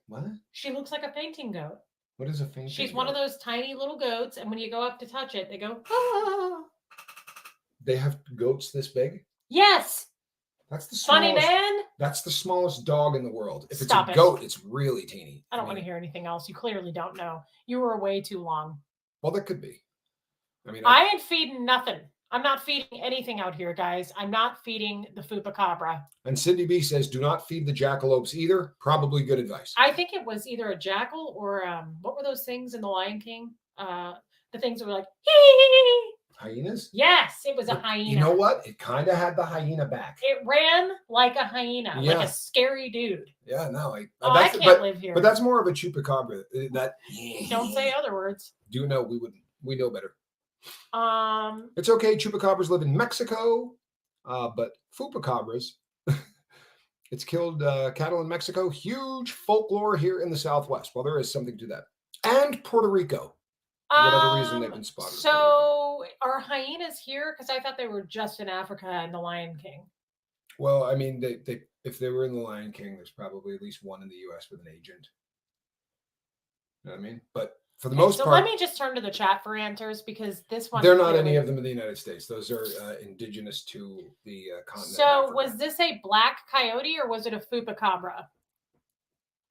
What? She looks like a fainting goat. What is a fainting goat? She's one of those tiny little goats, and when you go up to touch it, they go, ah. they have goats this big? Yes. That's the Funny smallest. man. That's the smallest dog in the world. If Stop it's a it. goat, it's really teeny. I don't want to hear anything else. You clearly don't know. You were way too long. Well, that could be. I mean, I ain't feeding nothing. I'm not feeding anything out here, guys. I'm not feeding the chupacabra. And Cindy B says, do not feed the jackalopes either. Probably good advice. I think it was either a jackal or what were those things in The Lion King? The things that were like, hee. Hyenas? Yes, it was a hyena. You know what? It kind of had the hyena back. It ran like a hyena, like a scary dude. Yeah, no. I can't live here. But that's more of a chupacabra. Don't say other words. Do you know we wouldn't? We know better. Um, It's okay. Chupacabras live in Mexico, but fupacabras. It's killed cattle in Mexico. Huge folklore here in the Southwest. Well, there is something to that. And Puerto Rico. For whatever reason, they've been spotted. So are hyenas here? Because I thought they were just in Africa in The Lion King. Well, I mean, they if they were in The Lion King, there's probably at least one in the U.S. with an agent. You know what I mean? But for the most part, let me just turn to the chat for answers, because this one, they're not any of them in the United States. Those are indigenous to the continent. So was this a black coyote or was it a chupacabra?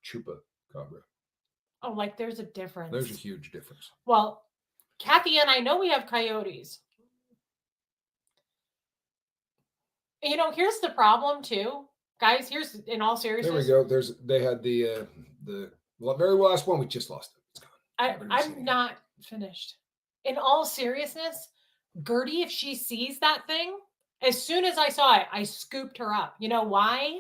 Chupacabra. Oh, like there's a difference. There's a huge difference. Well, Kathy and I know we have coyotes. You know, here's the problem too, guys. Here's, in all seriousness. There we go. They had the very last one. We just lost it. It's gone. I'm not finished. In all seriousness, Gertie, if she sees that thing, as soon as I saw it, I scooped her up. You know why?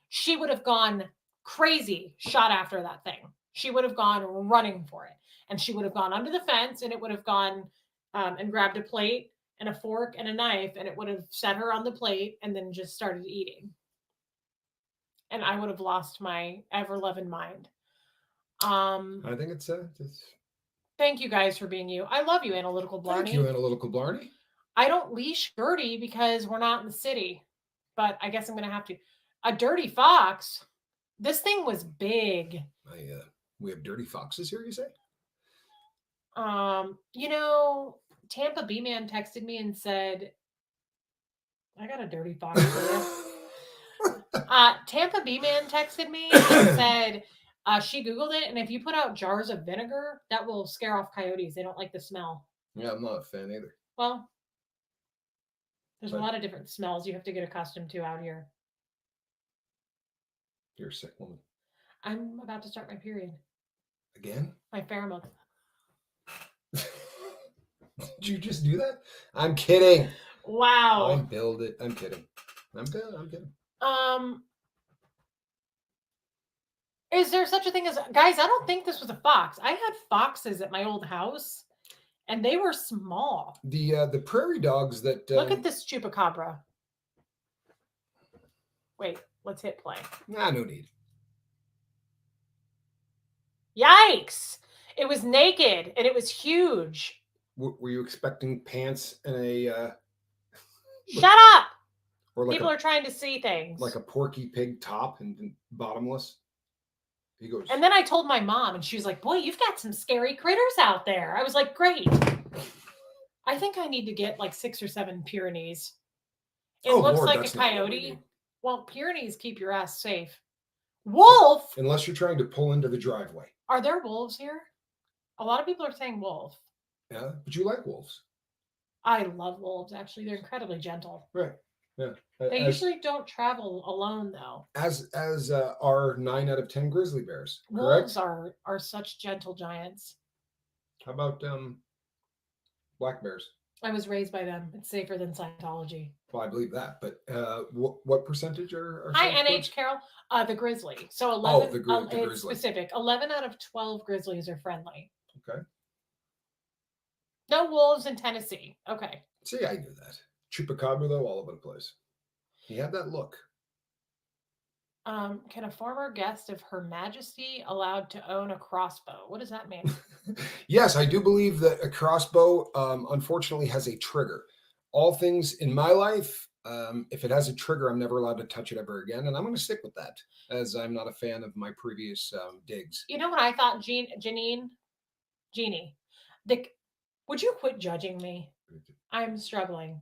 She would have gone crazy, shot after that thing. She would have gone running for it. And she would have gone under the fence, and it would have gone and grabbed a plate and a fork and a knife, and it would have set her on the plate and then just started eating. And I would have lost my ever-loving mind. I think it's thank you guys for being you. I love you, Analytical Blarney. Thank you, Analytical Blarney. I don't leash Gertie because we're not in the city, but I guess I'm going to have to. A dirty fox. This thing was big. We have dirty foxes here, you say? You know, Tampa B-Man texted me and said, I got a dirty fox for you. Tampa B-Man texted me and said, she Googled it, and if you put out jars of vinegar, that will scare off coyotes. They don't like the smell. Yeah, I'm not a fan either. Well, there's a lot of different smells you have to get accustomed to out here. You're a sick woman. I'm about to start my period. Again? My pheromone. Did you just do that? I'm kidding. Wow. I'm kidding. I'm kidding. Is there such a thing as, guys, I don't think this was a fox. I had foxes at my old house, and they were small. The prairie dogs that look at this chupacabra. Wait, let's hit play. Nah, no need. Yikes! It was naked and it was huge. Were you expecting pants and a? Shut up! Or like people are trying to see things. Like a Porky Pig top and bottomless. He goes. And then I told my mom, and she was like, "Boy, you've got some scary critters out there." I was like, "Great." I think I need to get like 6 or 7 Pyrenees. It looks Lord, like a coyote. Well, Pyrenees keep your ass safe. Wolf. Unless you're trying to pull into the driveway. Are there wolves here? A lot of people are saying wolf. Yeah, but you like wolves. I love wolves, actually. They're incredibly gentle. Right. Yeah. They usually don't travel alone, though. As are 9 out of 10 grizzly bears. Wolves correct? are such gentle giants. How about black bears? I was raised by them. It's safer than Scientology. Well, I believe that. But what percentage are Hi, NH Carol. The grizzly. So 11. Oh, the grizzly. It's specific. 11 out of 12 grizzlies are friendly. Okay. No wolves in Tennessee. Okay. See, I knew that. Chupacabra, though, all over the place. He had that look. Can a former guest of Her Majesty allowed to own a crossbow? What does that mean? Yes, I do believe that a crossbow, unfortunately, has a trigger. All things in my life, if it has a trigger, I'm never allowed to touch it ever again. And I'm going to stick with that, as I'm not a fan of my previous digs. You know what I thought, Jeannie? Would you quit judging me? I'm struggling.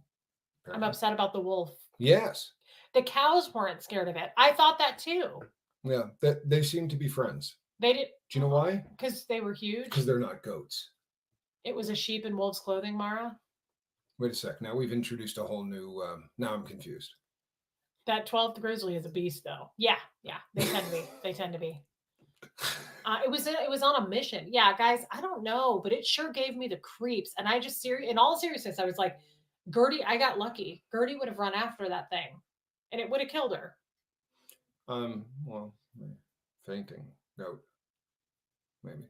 Apparently. I'm upset about the wolf. Yes. The cows weren't scared of it. I thought that too. Yeah, they seem to be friends. They did. Do you know why? Because they were huge. Because they're not goats. It was a sheep in wolf's clothing, Mara. Wait a sec. Now we've introduced a whole new. Now I'm confused. That 12th grizzly is a beast, though. Yeah. They tend to be. They tend to be. It was on a mission. Yeah, guys. I don't know, but it sure gave me the creeps. And I just in all seriousness, I was like, Gertie, I got lucky. Gertie would have run after that thing, and it would have killed her. Well, fainting goat, maybe.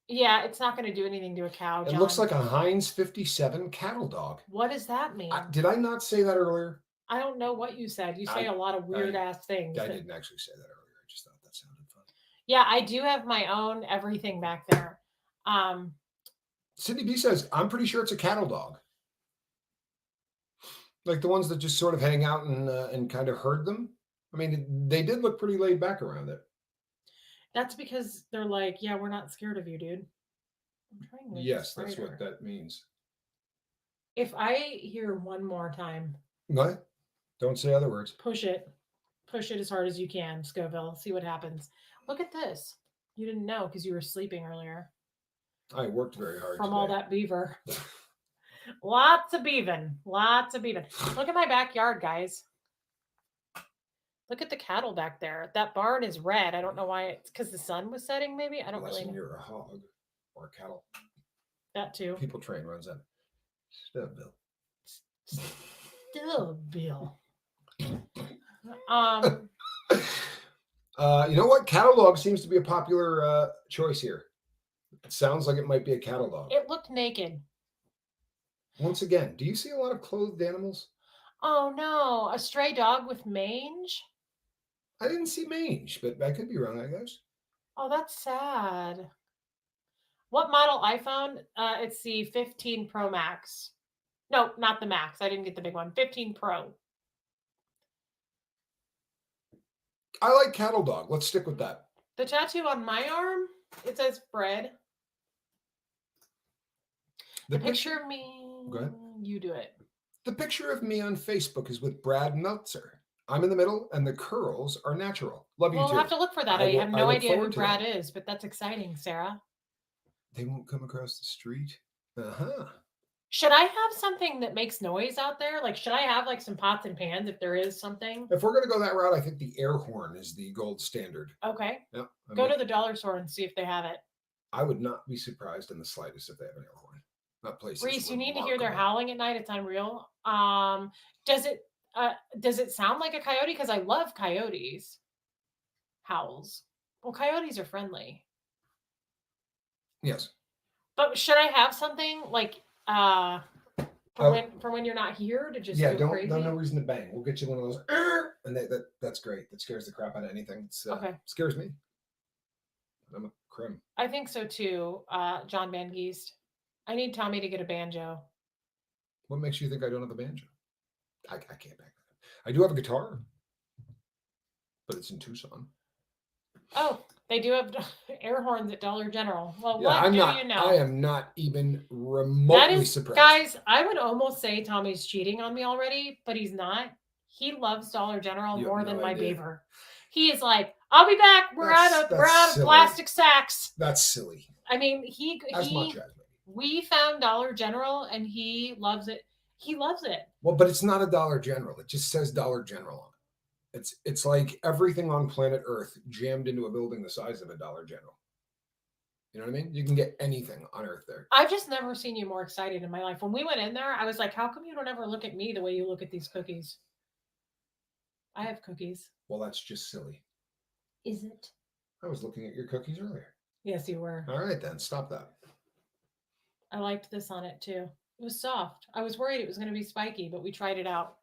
Yeah, it's not going to do anything to a cow. It looks like a Heinz 57 cattle dog. What does that mean? Did I not say that earlier? I don't know what you said. You say a lot of weird ass things. I didn't actually say that earlier. I just thought that sounded fun. Yeah, I do have my own everything back there. Sydney B says, I'm pretty sure it's a cattle dog. Like the ones that just sort of hang out and kind of herd them. I mean, they did look pretty laid back around it. That's because they're like, yeah, we're not scared of you, dude. Yes, that's what that means. If I hear one more time. What? Don't say other words. Push it. Push it as hard as you can, Scoville. See what happens. Look at this. You didn't know because you were sleeping earlier. I worked very hard from today. all that beaver. Lots of beaving. Lots of beaving. Look at my backyard, guys. Look at the cattle back there. That barn is red. I don't know why. It's because the sun was setting, maybe? I don't really know. You're a hog or a cattle. That too. People train runs that. Stubbill. Stubbill. You know what? Cattle dog seems to be a popular choice here. It sounds like it might be a cattle dog. It looked naked. Once again, do you see a lot of clothed animals? Oh no, a stray dog with mange? I didn't see mange, but I could be wrong, I guess. Oh, that's sad. What model iPhone? It's the 15 Pro Max. No, not the Max. I didn't get the big one. 15 Pro. I like cattle dog. Let's stick with that. The tattoo on my arm, it says Fred. The picture of me. Go ahead. You do it. The picture of me on Facebook is with Brad Meltzer. I'm in the middle, and the curls are natural. Love you too. We'll have to look for that. I have no idea who Brad is, but that's exciting, Sarah. They won't come across the street. Uh-huh. Should I have something that makes noise out there? Like, should I have like some pots and pans if there is something? If we're going to go that route, I think the air horn is the gold standard. Okay. Yeah. Go to the dollar store and see if they have it. I would not be surprised in the slightest if they have an air horn. That place. Reese, you need to hear their howling at night. It's unreal. Does it sound like a coyote? Because I love coyotes. Howls. Well, coyotes are friendly. Yes. But should I have something like for when you're not here to just go crazy? No reason to bang. We'll get you one of those, and that's great. That scares the crap out of anything. It's, okay. Scares me. I'm a Crim. I think so too. John Van Geest. I need Tommy to get a banjo. What makes you think I don't have a banjo? I can't back that up. I do have a guitar, but it's in Tucson. Oh, they do have air horns at Dollar General. Well, yeah, you know? I am not even remotely surprised. Guys, I would almost say Tommy's cheating on me already, but he's not. He loves Dollar General more than my beaver. He is like, I'll be back. We're out of plastic sacks. That's silly. I mean, much as we found Dollar General and he loves it. He loves it. Well, but it's not a Dollar General. It just says Dollar General on it. It's like everything on planet Earth jammed into a building the size of a Dollar General. You know what I mean? You can get anything on Earth there. I've just never seen you more excited in my life. When we went in there, I was like, how come you don't ever look at me the way you look at these cookies? I have cookies. Well, that's just silly. Is it? I was looking at your cookies earlier. Yes, you were. All right, then. Stop that. I liked this on it, too. It was soft. I was worried it was going to be spiky, but we tried it out.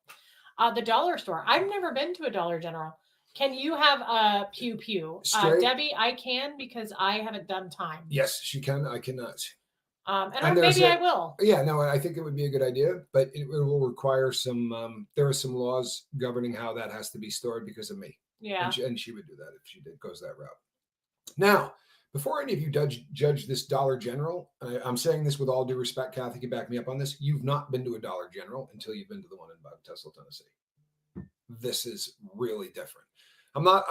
The dollar store. I've never been to a Dollar General. Can you have a pew pew? Debbie, I can because I haven't done time. Yes, she can. I cannot. And maybe I will. Yeah, no, I think it would be a good idea, but it will require some, there are some laws governing how that has to be stored because of me. Yeah. And she would do that if she goes that route. Now, Before any of you judge this Dollar General, I'm saying this with all due respect, Kathy, can back me up on this. You've not been to a Dollar General until you've been to the one in Tesla, Tennessee. This is really different. I'm not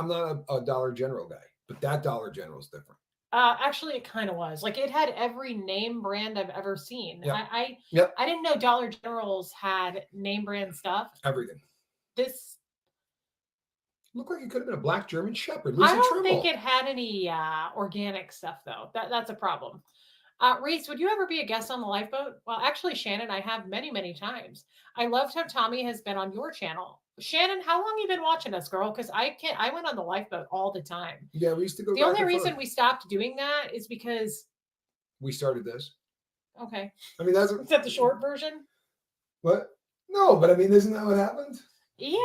a Dollar General guy, but that Dollar General is different. Actually, it kind of was. Like, it had every name brand I've ever seen. Yep. I Yep. I didn't know Dollar Generals had name brand stuff. Everything. This looked like it could have been a black German Shepherd. I don't think it had any organic stuff, though. That's a problem. Reese, would you ever be a guest on the Lifeboat? Well, actually, Shannon, I have many, many times. I loved how Tommy has been on your channel. Shannon, how long you been watching us, girl? Because I went on the Lifeboat all the time. Yeah, we used to go. The only reason we stopped doing that is because we started this. Okay. I mean, is that the short version? What? No, but I mean, isn't that what happened? Yeah.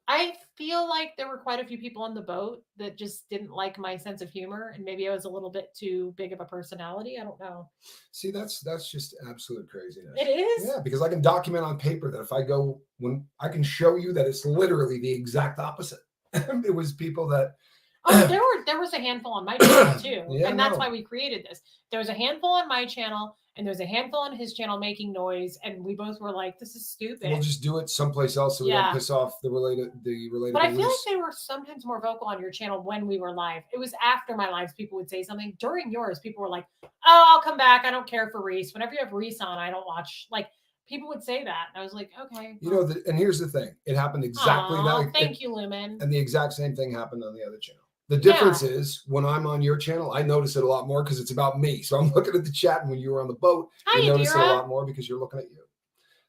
I feel like there were quite a few people on the boat that just didn't like my sense of humor, and maybe I was a little bit too big of a personality. I don't know. See, that's just absolute craziness. It is? Yeah, because I can document on paper that if I go, when I can show you that it's literally the exact opposite. It was people that there was a handful on my channel too. Yeah, and that's why we created this. There was a handful on my channel, and there's a handful on his channel making noise, and we both were like, this is stupid. We'll just do it someplace else so we don't piss off the related. But I feel like they were sometimes more vocal on your channel when we were live. It was after my lives, people would say something. During yours, people were like, oh, I'll come back. I don't care for Reese. Whenever you have Reese on, I don't watch. Like, people would say that. And I was like, okay. You know, and here's the thing. It happened exactly that. Thank you, Lumen. And the exact same thing happened on the other channel. The difference is when I'm on your channel, I notice it a lot more because it's about me. So I'm looking at the chat, and when you were on the boat, you notice it a lot more because you're looking at you.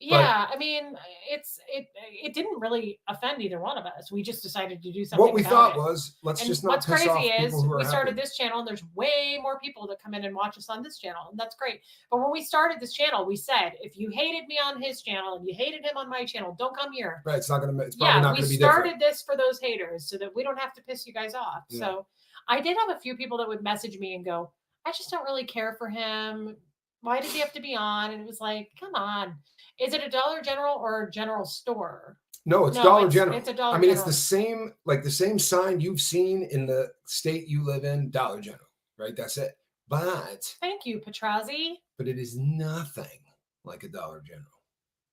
Yeah, I mean, it didn't really offend either one of us. We just decided to do something. What we thought was, let's just not piss off people who are we started this channel, and there's way more people that come in and watch us on this channel, and that's great. But when we started this channel, we said, if you hated me on his channel and you hated him on my channel, don't come here. Right? It's not going to. It's probably not going to be different. We started this for those haters so that we don't have to piss you guys off. Yeah. So I did have a few people that would message me and go, I just don't really care for him. Why does he have to be on? And it was like, come on. Is it a Dollar General or a general store? No, it's Dollar General. It's a Dollar General. I mean, General. It's the same sign you've seen in the state you live in, Dollar General, right? That's it. But thank you, Petrazi. But it is nothing like a Dollar General.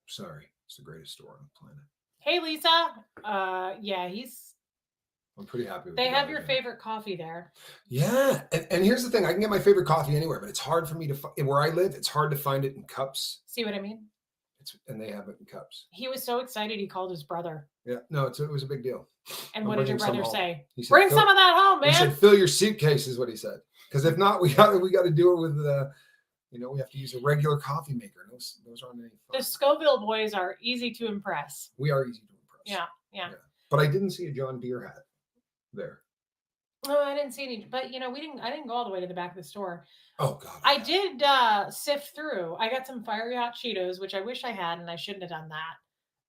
Sorry, it's the greatest store on the planet. Hey, Lisa. Yeah, I'm pretty happy with They have your favorite coffee there. Yeah. And here's the thing. I can get my favorite coffee anywhere, but it's hard for me to find where I live. It's hard to find it in cups. See what I mean? And they have it in cups. He was so excited. He called his brother. Yeah. No, it was a big deal. And what did your brother say? He said, bring some of that home, man. He said, fill your suitcase is what he said. Because if not, we got to do it with we have to use a regular coffee maker. Those aren't any fun. The Scoville boys are easy to impress. We are easy to impress. Yeah. But I didn't see a John Deere hat there. Oh, I didn't see any, but I didn't go all the way to the back of the store. Oh God. I did sift through. I got some fiery hot Cheetos, which I wish I had, and I shouldn't have done that.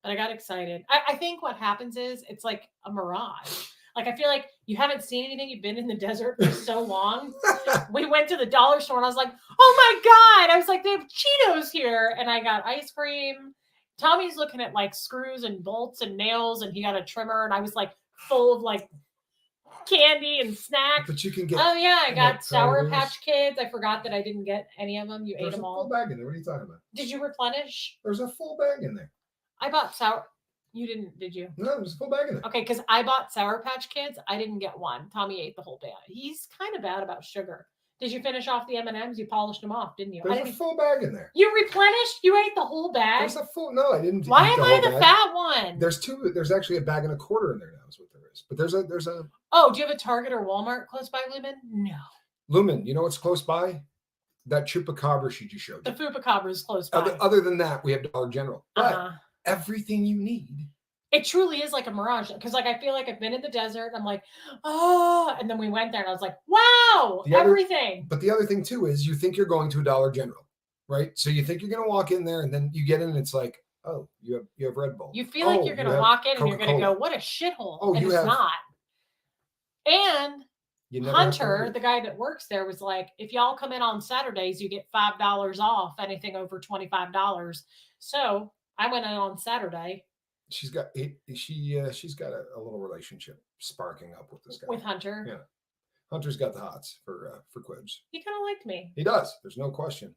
But I got excited. I think what happens is it's like a mirage. Like, I feel like you haven't seen anything. You've been in the desert for so long. We went to the dollar store and I was like, oh my God. I was like, they have Cheetos here. And I got ice cream. Tommy's looking at like screws and bolts and nails, and he got a trimmer. And I was like full of like candy and snacks. But you can get. Oh yeah, I got Sour Patch Kids. I forgot that I didn't get any of them. You ate them all. There's a full bag in there. What are you talking about? Did you replenish? There's a full bag in there. I bought sour. You didn't, did you? No, there's a full bag in there. Okay, because I bought Sour Patch Kids. I didn't get one. Tommy ate the whole bag. He's kind of bad about sugar. Did you finish off the M&Ms? You polished them off, didn't you? There's a full bag in there. You replenished? You ate the whole bag? There's a full. No, I didn't. Why am I the fat one? There's two. There's actually a bag and a quarter in there now. Is what there is. But there's a. Oh, do you have a Target or Walmart close by, Lumen? No. Lumen, you know what's close by? That chupacabra she just showed you. The chupacabra is close by. Other than that, we have Dollar General. But everything you need. It truly is like a mirage, because like I feel like I've been in the desert. I'm like, oh, and then we went there and I was like, wow, everything. But the other thing too is you think you're going to a Dollar General, right? So you think you're going to walk in there, and then you get in and it's like, oh, you have Red Bull. You feel like you're going to walk in and you're going to go, what a shithole. Oh, and it's not. And Hunter, the guy that works there, was like, if y'all come in on Saturdays, you get $5 off anything over $25. So I went in on Saturday. She's got a little relationship sparking up with this guy. With Hunter. Yeah. Hunter's got the hots for Quibs. He kind of liked me. He does. There's no question.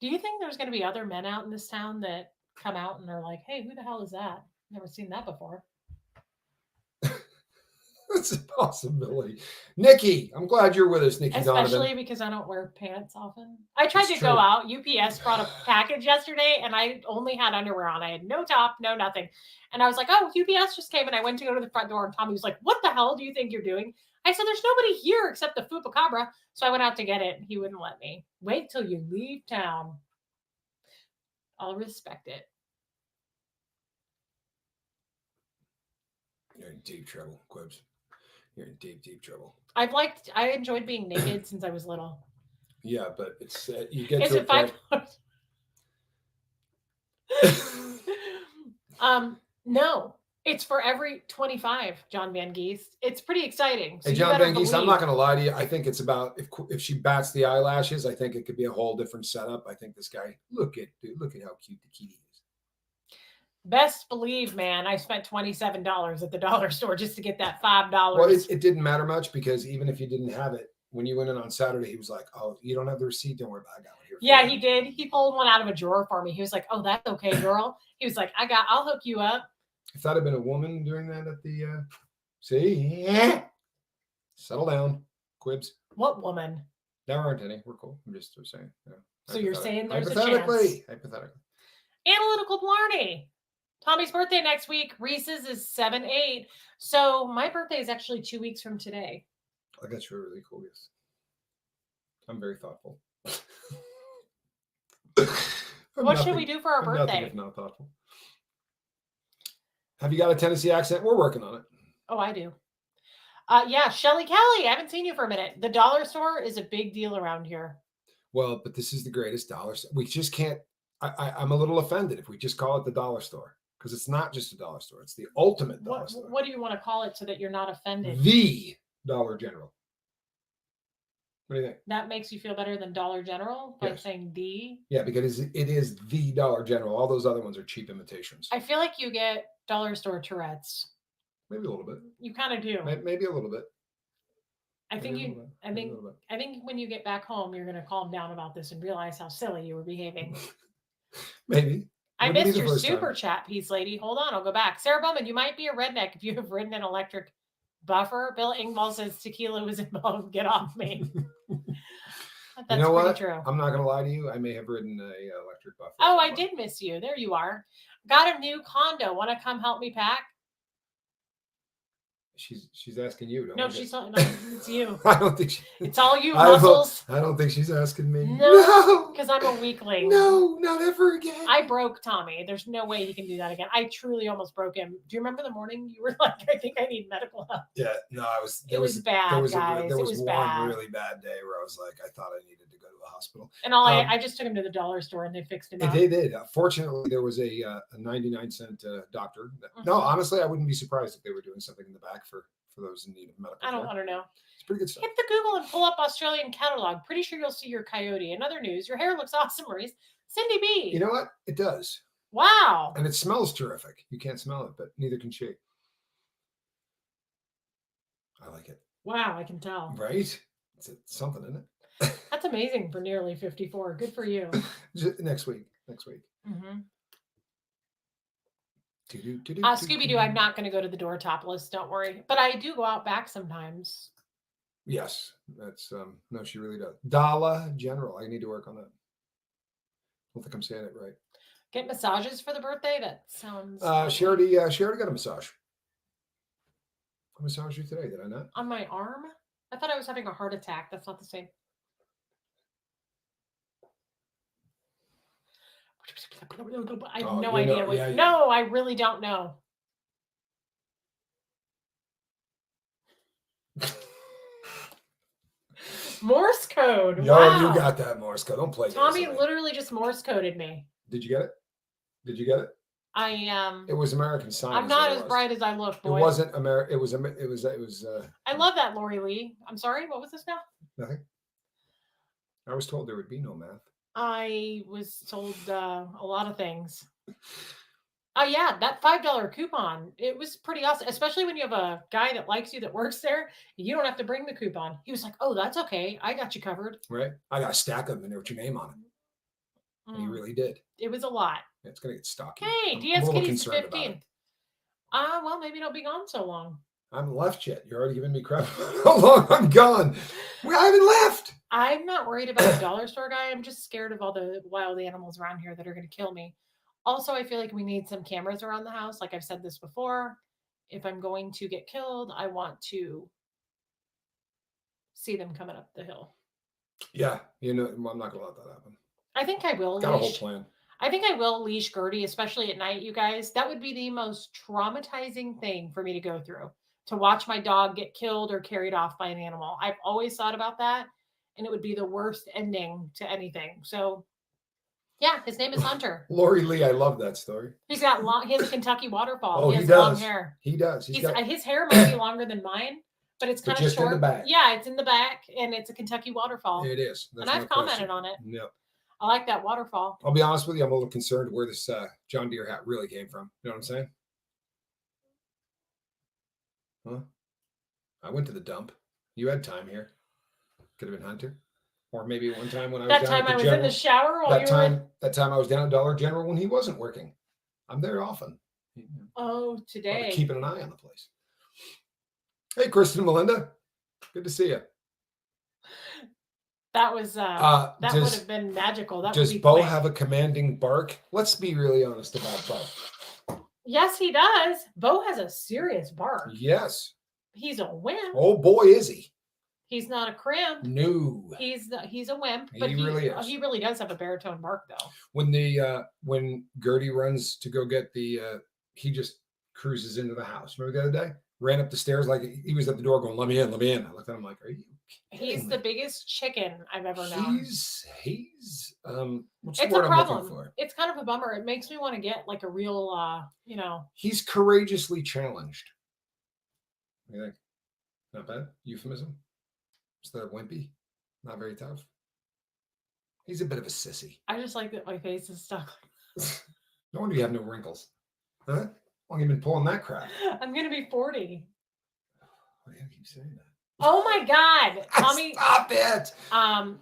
Do you think there's going to be other men out in this town that come out and are like, "Hey, who the hell is that? Never seen that before." That's a possibility. Nikki, I'm glad you're with us, Nikki Especially Donovan. Because I don't wear pants often. I tried to go out. UPS brought a package yesterday and I only had underwear on. I had no top, no nothing. And I was like, oh, UPS just came, and I went to go to the front door and Tommy was like, what the hell do you think you're doing? I said, there's nobody here except the chupacabra. So I went out to get it. He wouldn't let me. Wait till you leave town. I'll respect it. You're in deep trouble, Quibs. You're in deep, deep trouble. I enjoyed being naked since I was little. Yeah, but it's you get Is to it $5? No, it's for every 25. John Van Geest. It's pretty exciting. So hey, John Van Geest, I'm not going to lie to you. I think it's about if she bats the eyelashes, I think it could be a whole different setup. I think this guy, look at how cute the kitty is. Best believe, man, I spent $27 at the dollar store just to get that $5. Well, it didn't matter much because even if you didn't have it, when you went in on Saturday, he was like, "Oh, you don't have the receipt? Don't worry about it. I got it here." Yeah, he did. He pulled one out of a drawer for me. He was like, "Oh, that's okay, girl." He was like, I'll hook you up." If that had been a woman doing that at the, settle down, Quibs. What woman? There aren't any. We're cool. I'm just saying. Yeah. So you're saying there's a chance. Hypothetically. Analytical Blarney. Tommy's birthday next week. Reese's is 7/8. So my birthday is actually 2 weeks from today. I got you a really cool gift. I'm very thoughtful. What should we do for our birthday? Nothing if not thoughtful. Have you got a Tennessee accent? We're working on it. Oh, I do. Yeah, Shelly Kelly. I haven't seen you for a minute. The dollar store is a big deal around here. Well, but this is the greatest dollar store. We just can't. I'm a little offended if we just call it the dollar store. Because it's not just a dollar store. It's the ultimate dollar store. What do you want to call it so that you're not offended? The Dollar General. What do you think? That makes you feel better than Dollar General by saying the? Yeah, because it is the Dollar General. All those other ones are cheap imitations. I feel like you get dollar store Tourette's. Maybe a little bit. You kind of do. Maybe a little bit. I think when you get back home, you're going to calm down about this and realize how silly you were behaving. Maybe. I missed your super chat piece, lady. Hold on, I'll go back. Sarah Bowman, you might be a redneck if you have ridden an electric buffer. Bill Ingvall says tequila was involved. Get off me. That's you know what? True. I'm not going to lie to you. I may have ridden a electric buffer. Oh, I did miss you. There you are. Got a new condo. Want to come help me pack? She's asking you. No, she's not. No, it's you. I don't think it's all you, muscles. I don't think she's asking me. No, because I'm a weakling. No, not ever again. I broke Tommy. There's no way he can do that again. I truly almost broke him. Do you remember the morning you were like, I think I need medical help? Yeah, no, it was bad, guys. There was one bad. really bad day where I was like, I thought I needed to go to the hospital. And I just took him to the dollar store and they fixed him up. They did. Fortunately, there was a 99-cent doctor. No, honestly, I wouldn't be surprised if they were doing something in the back for those in need of medical care. I don't want to know. It's pretty good stuff. Hit the Google and pull up Australian catalog. Pretty sure you'll see your coyote. In other news, your hair looks awesome, Maurice. Cindy B. You know what? It does. Wow. And it smells terrific. You can't smell it, but neither can she. I like it. Wow, I can tell. Right? It's something, isn't it? That's amazing for nearly 54. Good for you. Next week. Mm-hmm. Scooby-Doo, I'm not going to go to the door topless. Don't worry. But I do go out back sometimes. Yes. That's, no, she really does. Dollar General. I need to work on that. I don't think I'm saying it right. Get massages for the birthday? That sounds... She already got a massage. I massaged you today, did I not? On my arm? I thought I was having a heart attack. That's not the same. I have no idea. No, I really don't know. Morse code. Yo, wow. You got that Morse code. Don't play. Tommy literally just Morse coded me. Did you get it? It was American Sign. I'm not as bright as I look, boy. It wasn't American. It was. I love that, Lori Lee. I'm sorry. What was this now? Nothing. I was told there would be no math. I was told a lot of things. Oh yeah, that $5 coupon. It was pretty awesome, especially when you have a guy that likes you that works there. You don't have to bring the coupon. He was like, "Oh, that's okay. I got you covered." Right. I got a stack of them and there with your name on it. And he really did. It was a lot. Yeah, it's gonna get stocky. Hey, I'm DS a little Kitty's concerned about 15th. it. Well, maybe it'll be gone so long. I haven't left yet. You're already giving me crap. How long I'm gone? I haven't left. I'm not worried about the dollar store guy. I'm just scared of all the wild animals around here that are going to kill me. Also, I feel like we need some cameras around the house. Like I've said this before. If I'm going to get killed, I want to see them coming up the hill. Yeah, you know, I'm not gonna let that happen. I think I will. Got a whole plan. I think I will leash Gertie, especially at night, you guys. That would be the most traumatizing thing for me to go through, to watch my dog get killed or carried off by an animal. I've always thought about that, and it would be the worst ending to anything. So, yeah, his name is Hunter. Lori Lee, I love that story. He has a Kentucky waterfall. Oh, he has does. long hair. He does. His hair might be longer than mine, but it's kind of just short. In the back. Yeah, it's in the back, and it's a Kentucky waterfall. It is. And I've commented on it. Yep. I like that waterfall. I'll be honest with you, I'm a little concerned where this John Deere hat really came from. You know what I'm saying? Huh? I went to the dump. You had time here. Could have been Hunter. Or maybe one time when I was that time I was in the shower while that time I was down at Dollar General when he wasn't working. I'm there often. Oh, today. Keeping an eye on the place. Hey, Kristen and Melinda. Good to see you. That was that would have been magical. Does Bo have a commanding bark? Let's be really honest about Bo. Yes, he does. Bo has a serious bark. Yes. He's a wimp. Oh boy, is he. He's not a crimp. No. He's a wimp. But he really is. He really does have a baritone bark though. When Gertie runs to go get he just cruises into the house. Remember the other day? Ran up the stairs like he was at the door going, let me in. I looked at him like, are you kidding He's me? the biggest chicken I've ever known. He's what's it's the word a I'm problem. looking for? It's kind of a bummer. It makes me want to get like a real He's courageously challenged. You think? Not bad? Euphemism? Instead of wimpy? Not very tough. He's a bit of a sissy. I just like that my face is stuck. No wonder you have no wrinkles. Huh? How long have you been pulling that crap? I'm gonna be 40. Why do you keep saying that? Oh my God, Tommy! Stop it!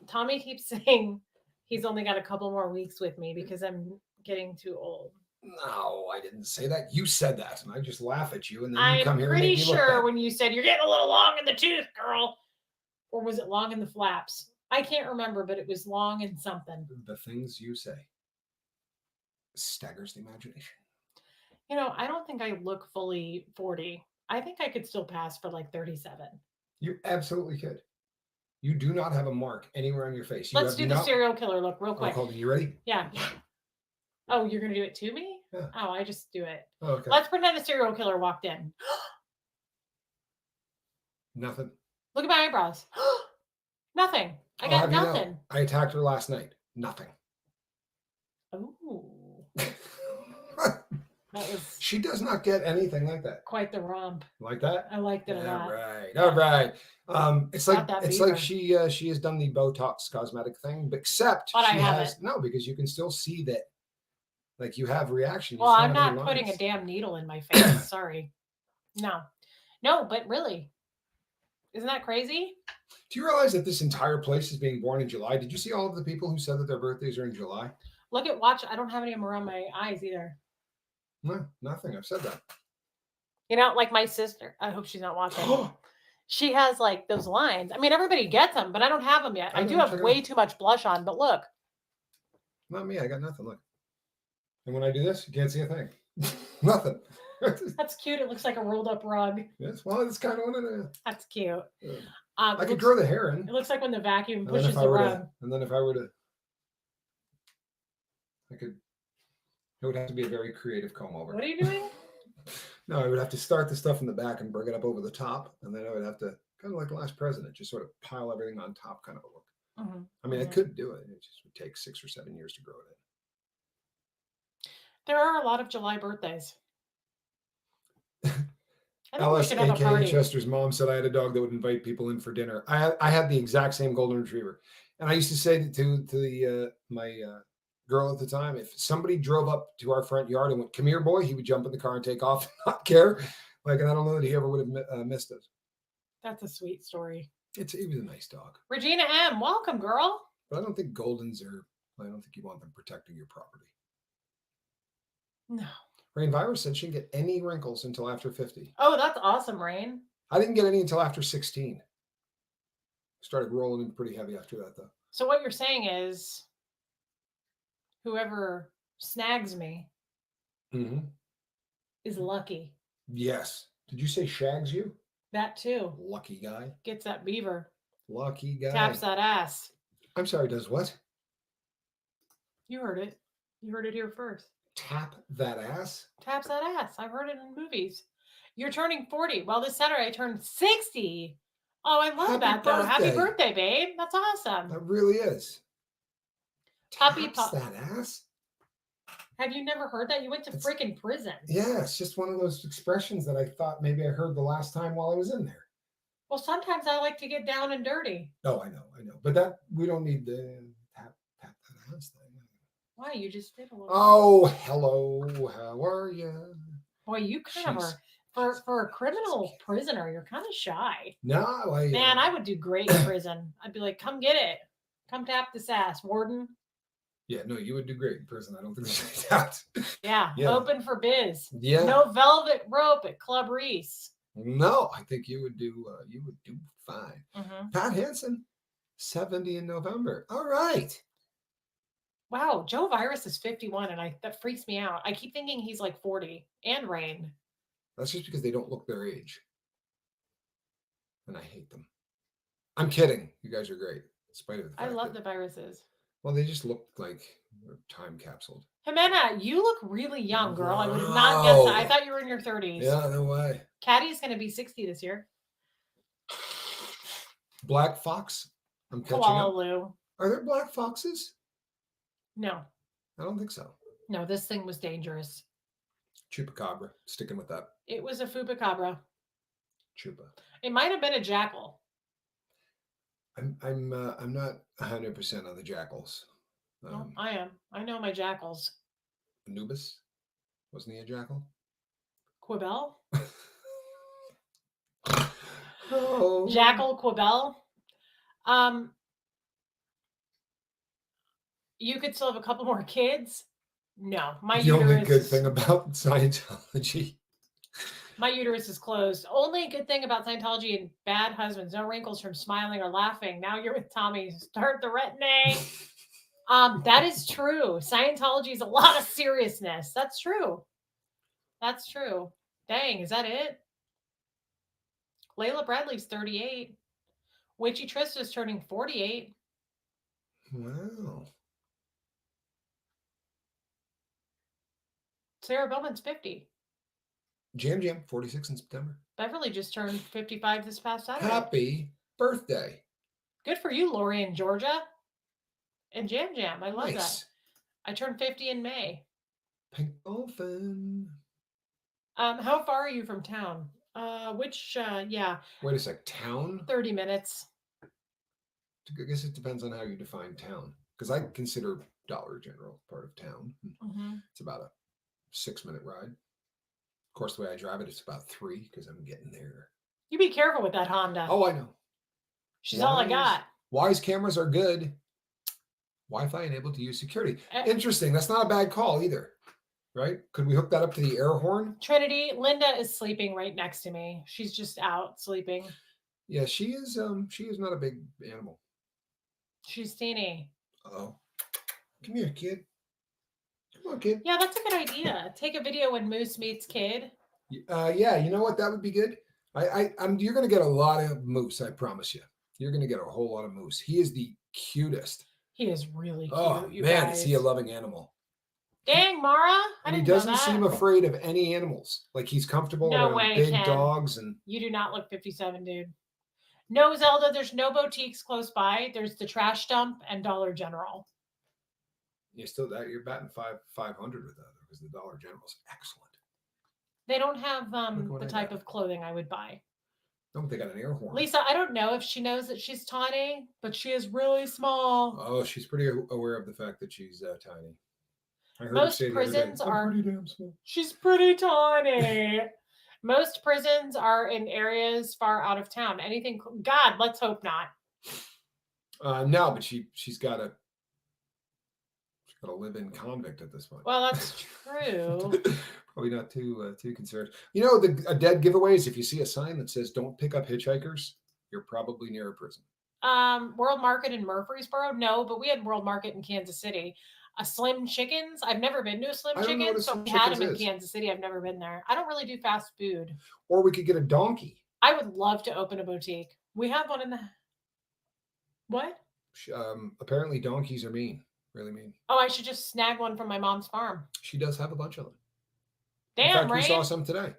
Tommy keeps saying he's only got a couple more weeks with me because I'm getting too old. No, I didn't say that. You said that, and I just laugh at you, and then you I'm come here. pretty and sure when you said you're getting a little long in the tooth, girl, or was it long in the flaps? I can't remember, but it was long in something. The things you say staggers the imagination. You know, I don't think I look fully 40. I think I could still pass for like 37. You absolutely could. You do not have a mark anywhere on your face. Let's do the serial killer look real quick. Colton, you ready? Yeah. Oh, you're going to do it to me? Yeah. Oh, I just do it. Oh, okay. Let's pretend a serial killer walked in. Nothing. Look at my eyebrows. Nothing. I got nothing. You know, I attacked her last night. Nothing. Ooh. She does not get anything like that. Quite the romp. Like that? I liked it a lot. All right. It's like she has done the Botox cosmetic thing, except but she I haven't. No, because you can still see that, like you have reaction. Well, I'm not putting a damn needle in my face. Sorry. No, but really, isn't that crazy? Do you realize that this entire place is being born in July? Did you see all of the people who said that their birthdays are in July? Watch. I don't have any of them around my eyes either. No, nothing. I've said that. You know, like my sister. I hope she's not watching. She has like those lines. I mean, everybody gets them, but I don't have them yet. I do have way too much blush on, but look. Not me. I got nothing. Look. And when I do this, you can't see a thing. Nothing. That's cute. It looks like a rolled up rug. Yes. Well, it's kind of what it is. That's cute. Yeah. I could grow the hair in. It looks like when the vacuum pushes the rug. And then if I were to, it would have to be a very creative comb over. What are you doing? No, I would have to start the stuff in the back and bring it up over the top. And then I would have to, kind of like the last president, just sort of pile everything on top kind of a look. Mm-hmm. I mean, I could do it. It just would take 6 or 7 years to grow it in. There are a lot of July birthdays. Alice, aka Chester's mom, said I had a dog that would invite people in for dinner. I had the exact same golden retriever. And I used to say to my girl at the time. If somebody drove up to our front yard and went, "Come here, boy," he would jump in the car and take off, and not care. Like, and I don't know that he ever would have missed it. That's a sweet story. He was a nice dog. Regina M, welcome, girl. But I don't think Goldens are. I don't think you want them protecting your property. No. Rain Virus said she didn't get any wrinkles until after 50. Oh, that's awesome, Rain. I didn't get any until after 16. Started rolling in pretty heavy after that, though. So what you're saying is, whoever snags me is lucky. Yes. Did you say shags you? That too. Lucky guy. Gets that beaver. Lucky guy. Taps that ass. I'm sorry, does what? You heard it. You heard it here first. Tap that ass? Taps that ass. I've heard it in movies. You're turning 40. Well, this Saturday I turned 60. Oh, I love that, though. Happy birthday, babe. That's awesome. That really is. Taps that ass? Have you never heard that? You went to freaking prison. Yeah, it's just one of those expressions that I thought maybe I heard the last time while I was in there. Well, sometimes I like to get down and dirty. Oh, I know. But that we don't need the tap that ass thing. Why? You just did a little. Oh, hello. How are you? Boy, you kind of are. For a criminal prisoner, you're kind of shy. No, man, I would do great in prison. I'd be like, come get it. Come tap this ass, warden. Yeah, no, you would do great in prison. I don't think there's that. Yeah, open for biz. Yeah. No velvet rope at Club Reese. No, I think you would do fine. Mm-hmm. Pat Hansen, 70 in November. All right. Wow, Joe Virus is 51, and that freaks me out. I keep thinking he's like 40. And Rain. That's just because they don't look their age. And I hate them. I'm kidding. You guys are great. In spite of the fact I love the viruses. Well, they just look like they're time capsuled. Jimena, you look really young, girl. I would have not guessed that. I thought you were in your 30s. Yeah, no way. Caddy's going to be 60 this year. Black Fox. I'm catching up. Are there black foxes? No. I don't think so. No, this thing was dangerous. Chupacabra. Sticking with that. It was a chupacabra. Chupa. It might have been a jackal. I'm not 100% on the jackals. No, I am. I know my jackals. Anubis? Wasn't he a jackal? Quibel? Oh. Jackal Quibel. You could still have a couple more kids. No, my the only good thing about Scientology. My uterus is closed. Only good thing about Scientology and bad husbands. No wrinkles from smiling or laughing. Now you're with Tommy. Start the retin-A. That is true. Scientology is a lot of seriousness. That's true. That's true. Dang, is that it? Layla Bradley's 38. Witchy Trista's turning 48. Wow. Sarah Bowman's 50. Jam 46 in September. Beverly just turned 55 this past Saturday. Happy birthday. Good for you, Lori in Georgia. And Jam. I love that. I turned 50 in May. Pink Dolphin. How far are you from town? Yeah. Wait a sec. Town? 30 minutes. I guess it depends on how you define town. Because I consider Dollar General part of town. Mm-hmm. It's about a 6-minute ride. Of course, the way I drive it, it's about 3 because I'm getting there. You be careful with that Honda. Oh, I know. She's all I got. Wise cameras are good. Wi-Fi enabled to use security. Interesting. That's not a bad call either. Right? Could we hook that up to the air horn? Trinity, Linda is sleeping right next to me. She's just out sleeping. Yeah, she is not a big animal. She's teeny. Oh. Come here, kid. Come on, kid. Yeah, that's a good idea. Take a video when Moose meets kid. Yeah, you know what? That would be good. You're gonna get a lot of Moose, I promise you. You're gonna get a whole lot of Moose. He is the cutest. He is really cute. Oh man, is he a loving animal? Dang, Mara! And he doesn't seem afraid of any animals. Like he's comfortable around big dogs and. You do not look 57, dude. No, Zelda. There's no boutiques close by. There's the Trash Dump and Dollar General. You're batting 500 with that because the Dollar General is excellent. They don't have the type of clothing I would buy. Oh, they got an air horn. Lisa, I don't know if she knows that she's tiny, but she is really small. Oh, she's pretty aware of the fact that she's tiny. I heard Most her say prisons the other day, are I'm pretty damn small. She's pretty tiny. Most prisons are in areas far out of town. Anything? God, let's hope not. No, but she's got to live-in convict at this point. Well, that's true. Probably not too concerned. You know, a dead giveaway is if you see a sign that says "Don't pick up hitchhikers," you're probably near a prison. World Market in Murfreesboro? No, but we had World Market in Kansas City. Slim Chickens? I've never been to a Slim Chicken, so we had them in Kansas City. I've never been there. I don't really do fast food. Or we could get a donkey. I would love to open a boutique. We have one in the... What? Apparently donkeys are mean. Really mean. Oh, I should just snag one from my mom's farm. She does have a bunch of them. Damn, in fact, right? We saw some today.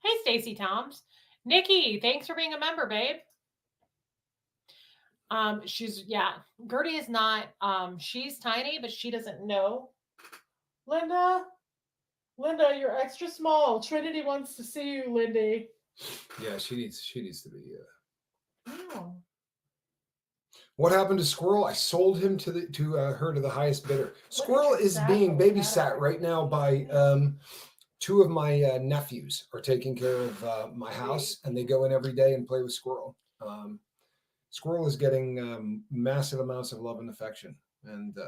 Hey, Stacy Toms. Nikki, thanks for being a member, babe. Gertie is not, she's tiny, but she doesn't know. Linda, you're extra small. Trinity wants to see you, Lindy. Yeah, she needs to be. Oh. What happened to Squirrel? I sold him to her to the highest bidder. Squirrel is being babysat right now by two of my nephews are taking care of my house, and they go in every day and play with Squirrel. Squirrel is getting massive amounts of love and affection, and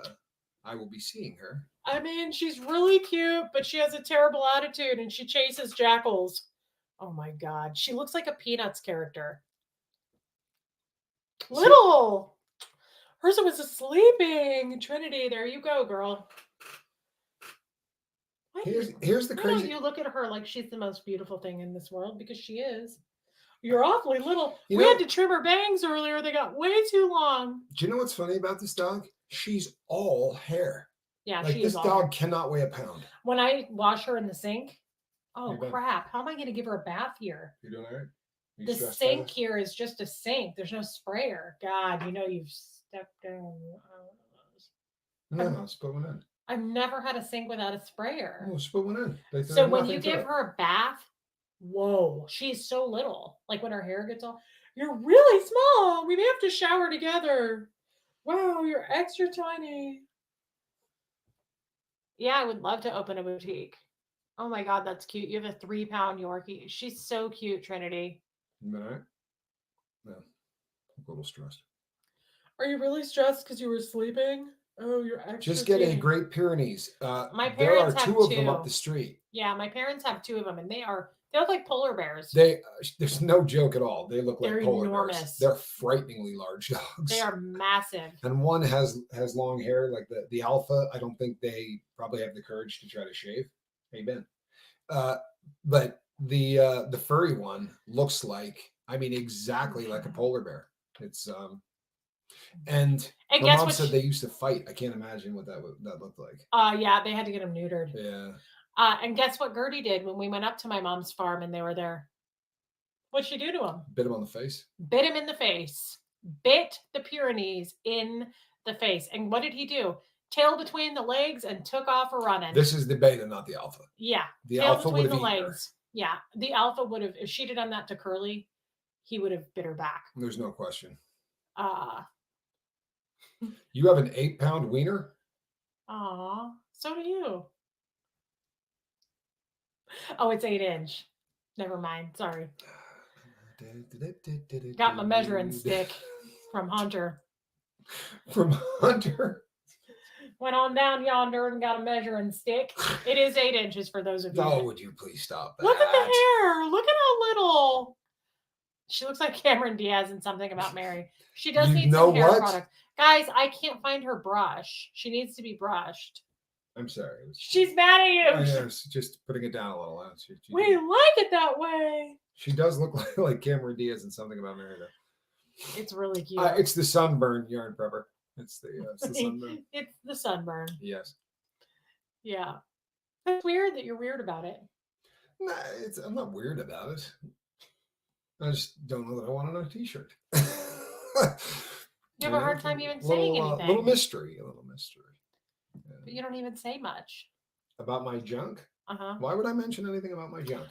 I will be seeing her. I mean, she's really cute, but she has a terrible attitude, and she chases jackals. Oh my God, she looks like a Peanuts character. Little. Hers was sleeping. Trinity, there you go, girl. Here's the crazy. Why don't you look at her like she's the most beautiful thing in this world? Because she is. You're awfully little. We had to trim her bangs earlier. They got way too long. Do you know what's funny about this dog? She's all hair. Yeah, like this dog cannot weigh a pound. When I wash her in the sink, crap! How am I going to give her a bath here? You doing all right? The sink here is just a sink. There's no sprayer. God, you've stepped down. No, let's put one in. I've never had a sink without a sprayer. Let's put one in. So when you give her a bath, whoa, she's so little. Like when her hair gets all, you're really small. We may have to shower together. Wow, you're extra tiny. Yeah, I would love to open a boutique. Oh my God, that's cute. You have a 3-pound Yorkie. She's so cute, Trinity. You all right? No, I'm a little stressed. Are you really stressed because you were sleeping? Oh, you're extra just getting Great Pyrenees. My parents there are have two of them up the street. Yeah, my parents have 2 of them, and they look like polar bears. There's no joke at all. They look like polar enormous. Bears. They're frighteningly large dogs. They are massive. And one has long hair, like the alpha. I don't think they probably have the courage to try to shave. Amen. But the furry one looks like, exactly like a polar bear. It's and my mom said they used to fight. I can't imagine what that looked like. Yeah, they had to get them neutered. Yeah. And guess what Gertie did when we went up to my mom's farm and they were there? What'd she do to him? Bit him on the face. Bit him in the face. Bit the Pyrenees in the face. And what did he do? Tail between the legs and took off running. This is the beta, not the alpha. Yeah. The tail alpha between the legs. Yeah. The alpha would have, if she'd have done that to Curly, he would have bit her back. There's no question. You have an 8-pound wiener? Aw, so do you. Oh, it's 8-inch. Never mind. Sorry. Got my measuring stick from Hunter. From Hunter? Went on down yonder and got a measuring stick. It is 8 inches for those of you. Oh, would you please stop that? Look at the hair. Look at how little. She looks like Cameron Diaz in Something About Mary. She does need some hair products. Guys, I can't find her brush. She needs to be brushed. I'm sorry. She's mad at you. I was just putting it down a little. We like it that way. She does look like Cameron Diaz in Something About Mary, though. It's really cute. It's the sunburn, yarn prepper. It's the sunburn. It's the sunburn. Yes. Yeah. It's weird that you're weird about it. Nah, I'm not weird about it. I just don't know that I want it on a t-shirt. You have a hard time even saying anything. A little mystery. But you don't even say much. About my junk? Uh-huh. Why would I mention anything about my junk?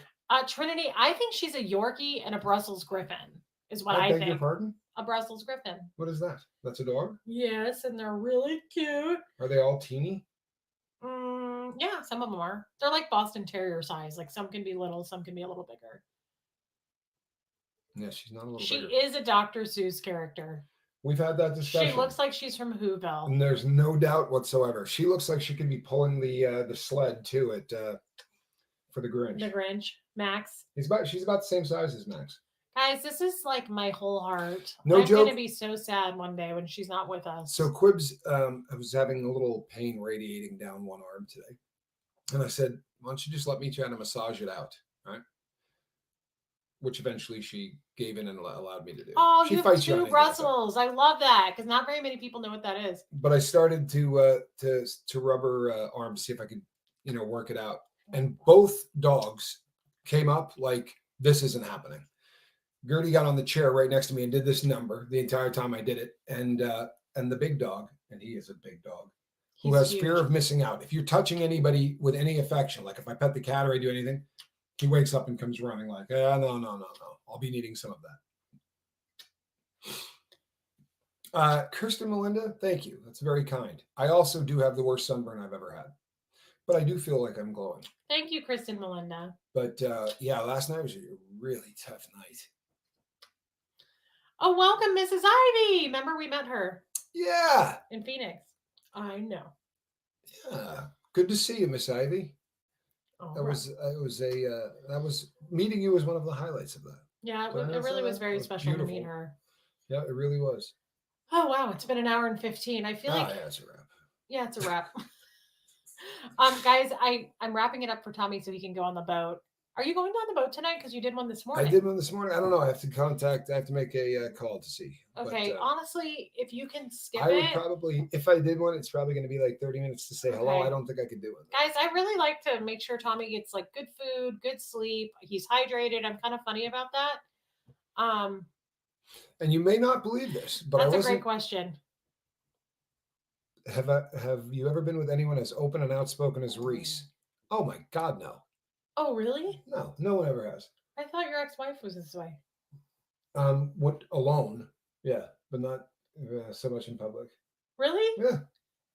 Trinity, I think she's a Yorkie and a Brussels Griffin, is what I I beg your think. pardon? A Brussels Griffin. What is that? That's a dog? Yes, and they're really cute. Are they all teeny? Yeah, some of them are. They're like Boston Terrier size. Like some can be little, some can be a little bigger. Yeah, she's not a little She bigger. is a Dr. Seuss character. We've had that discussion. She looks like she's from Whoville. And there's no doubt whatsoever. She looks like she could be pulling the sled too at for the Grinch. The Grinch, Max. She's about the same size as Max. Guys, this is like my whole heart. No I'm joke. going to be so sad one day when she's not with us. So Quibs, I was having a little pain radiating down one arm today. And I said, why don't you just let me try to massage it out, right? Which eventually she gave in and allowed me to do. Oh, she you have two Brussels. I love that because not very many people know what that is. But I started to rub her arm to see if I could, work it out. And both dogs came up like, this isn't happening. Gertie got on the chair right next to me and did this number the entire time I did it. And the big dog, and he is a big dog, who has fear of missing out. If you're touching anybody with any affection, like if I pet the cat or I do anything, he wakes up and comes running like, no. I'll be needing some of that. Kirsten Melinda, thank you. That's very kind. I also do have the worst sunburn I've ever had, but I do feel like I'm glowing. Thank you, Kristen Melinda. But yeah, last night was a really tough night. Oh, welcome, Mrs. Ivy. Remember we met her? Yeah. In Phoenix. I know. Yeah. Good to see you, Miss Ivy. Oh, that was meeting you was one of the highlights of that. Yeah, it really was very special to meet her. Yeah, it really was. Oh wow, it's been an hour and 15. I feel like yeah, it's a wrap. Yeah, it's a wrap. Guys, I'm wrapping it up for Tommy so he can go on the boat. Are you going down the boat tonight? Because you did one this morning. I did one this morning. I don't know. I have to make a call to see. Okay, but, honestly, if you can skip I would probably, if I did one, it's probably going to be like 30 minutes to say hello. I don't think I could do it. Guys, I really like to make sure Tommy gets like good food, good sleep. He's hydrated. I'm kind of funny about that. And you may not believe this, but that's a great question. Have you ever been with anyone as open and outspoken as Reese? Oh my God, no. Oh, really? No, no one ever has. I thought your ex-wife was this way. What alone? Yeah, but not so much in public. Really? Yeah.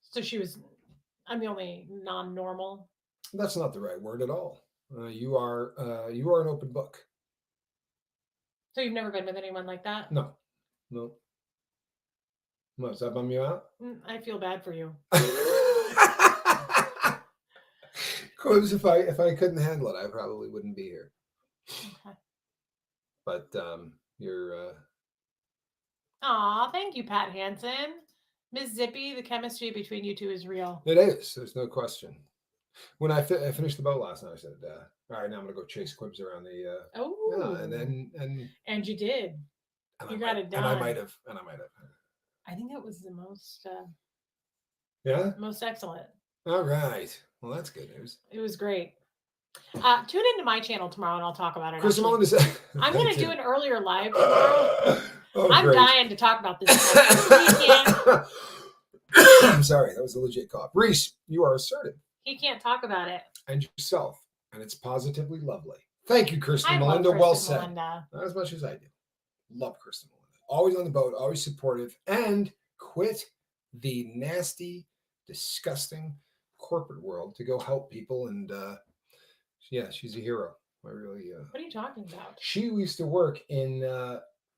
So I'm the only non-normal. That's not the right word at all. You are an open book. So you've never been with anyone like that? No. Does that bum you out? I feel bad for you. Because if I couldn't handle it, I probably wouldn't be here. Okay. But you're. Aw, thank you, Pat Hansen. Miss Zippy, the chemistry between you two is real. It is. There's no question. When I finished the boat last night, I said, "All right, now I'm gonna go chase Quibs around the." And you did. You got it done. And I might have. I think it was the most. Most excellent. All right. Well, that's good news. It was great. Tune into my channel tomorrow and I'll talk about it. I'm going to do an earlier live tomorrow. I'm dying to talk about this. I'm sorry. That was a legit cough. Reese, you are assertive. He can't talk about it. And yourself. And it's positively lovely. Thank you, Kristen Melinda. Well said. Melinda. Not as much as I do. Love Kristen Melinda. Always on the boat, always supportive, and quit the nasty, disgusting corporate world to go help people. And yeah, she's a hero. I really. What are you talking about? She used to work in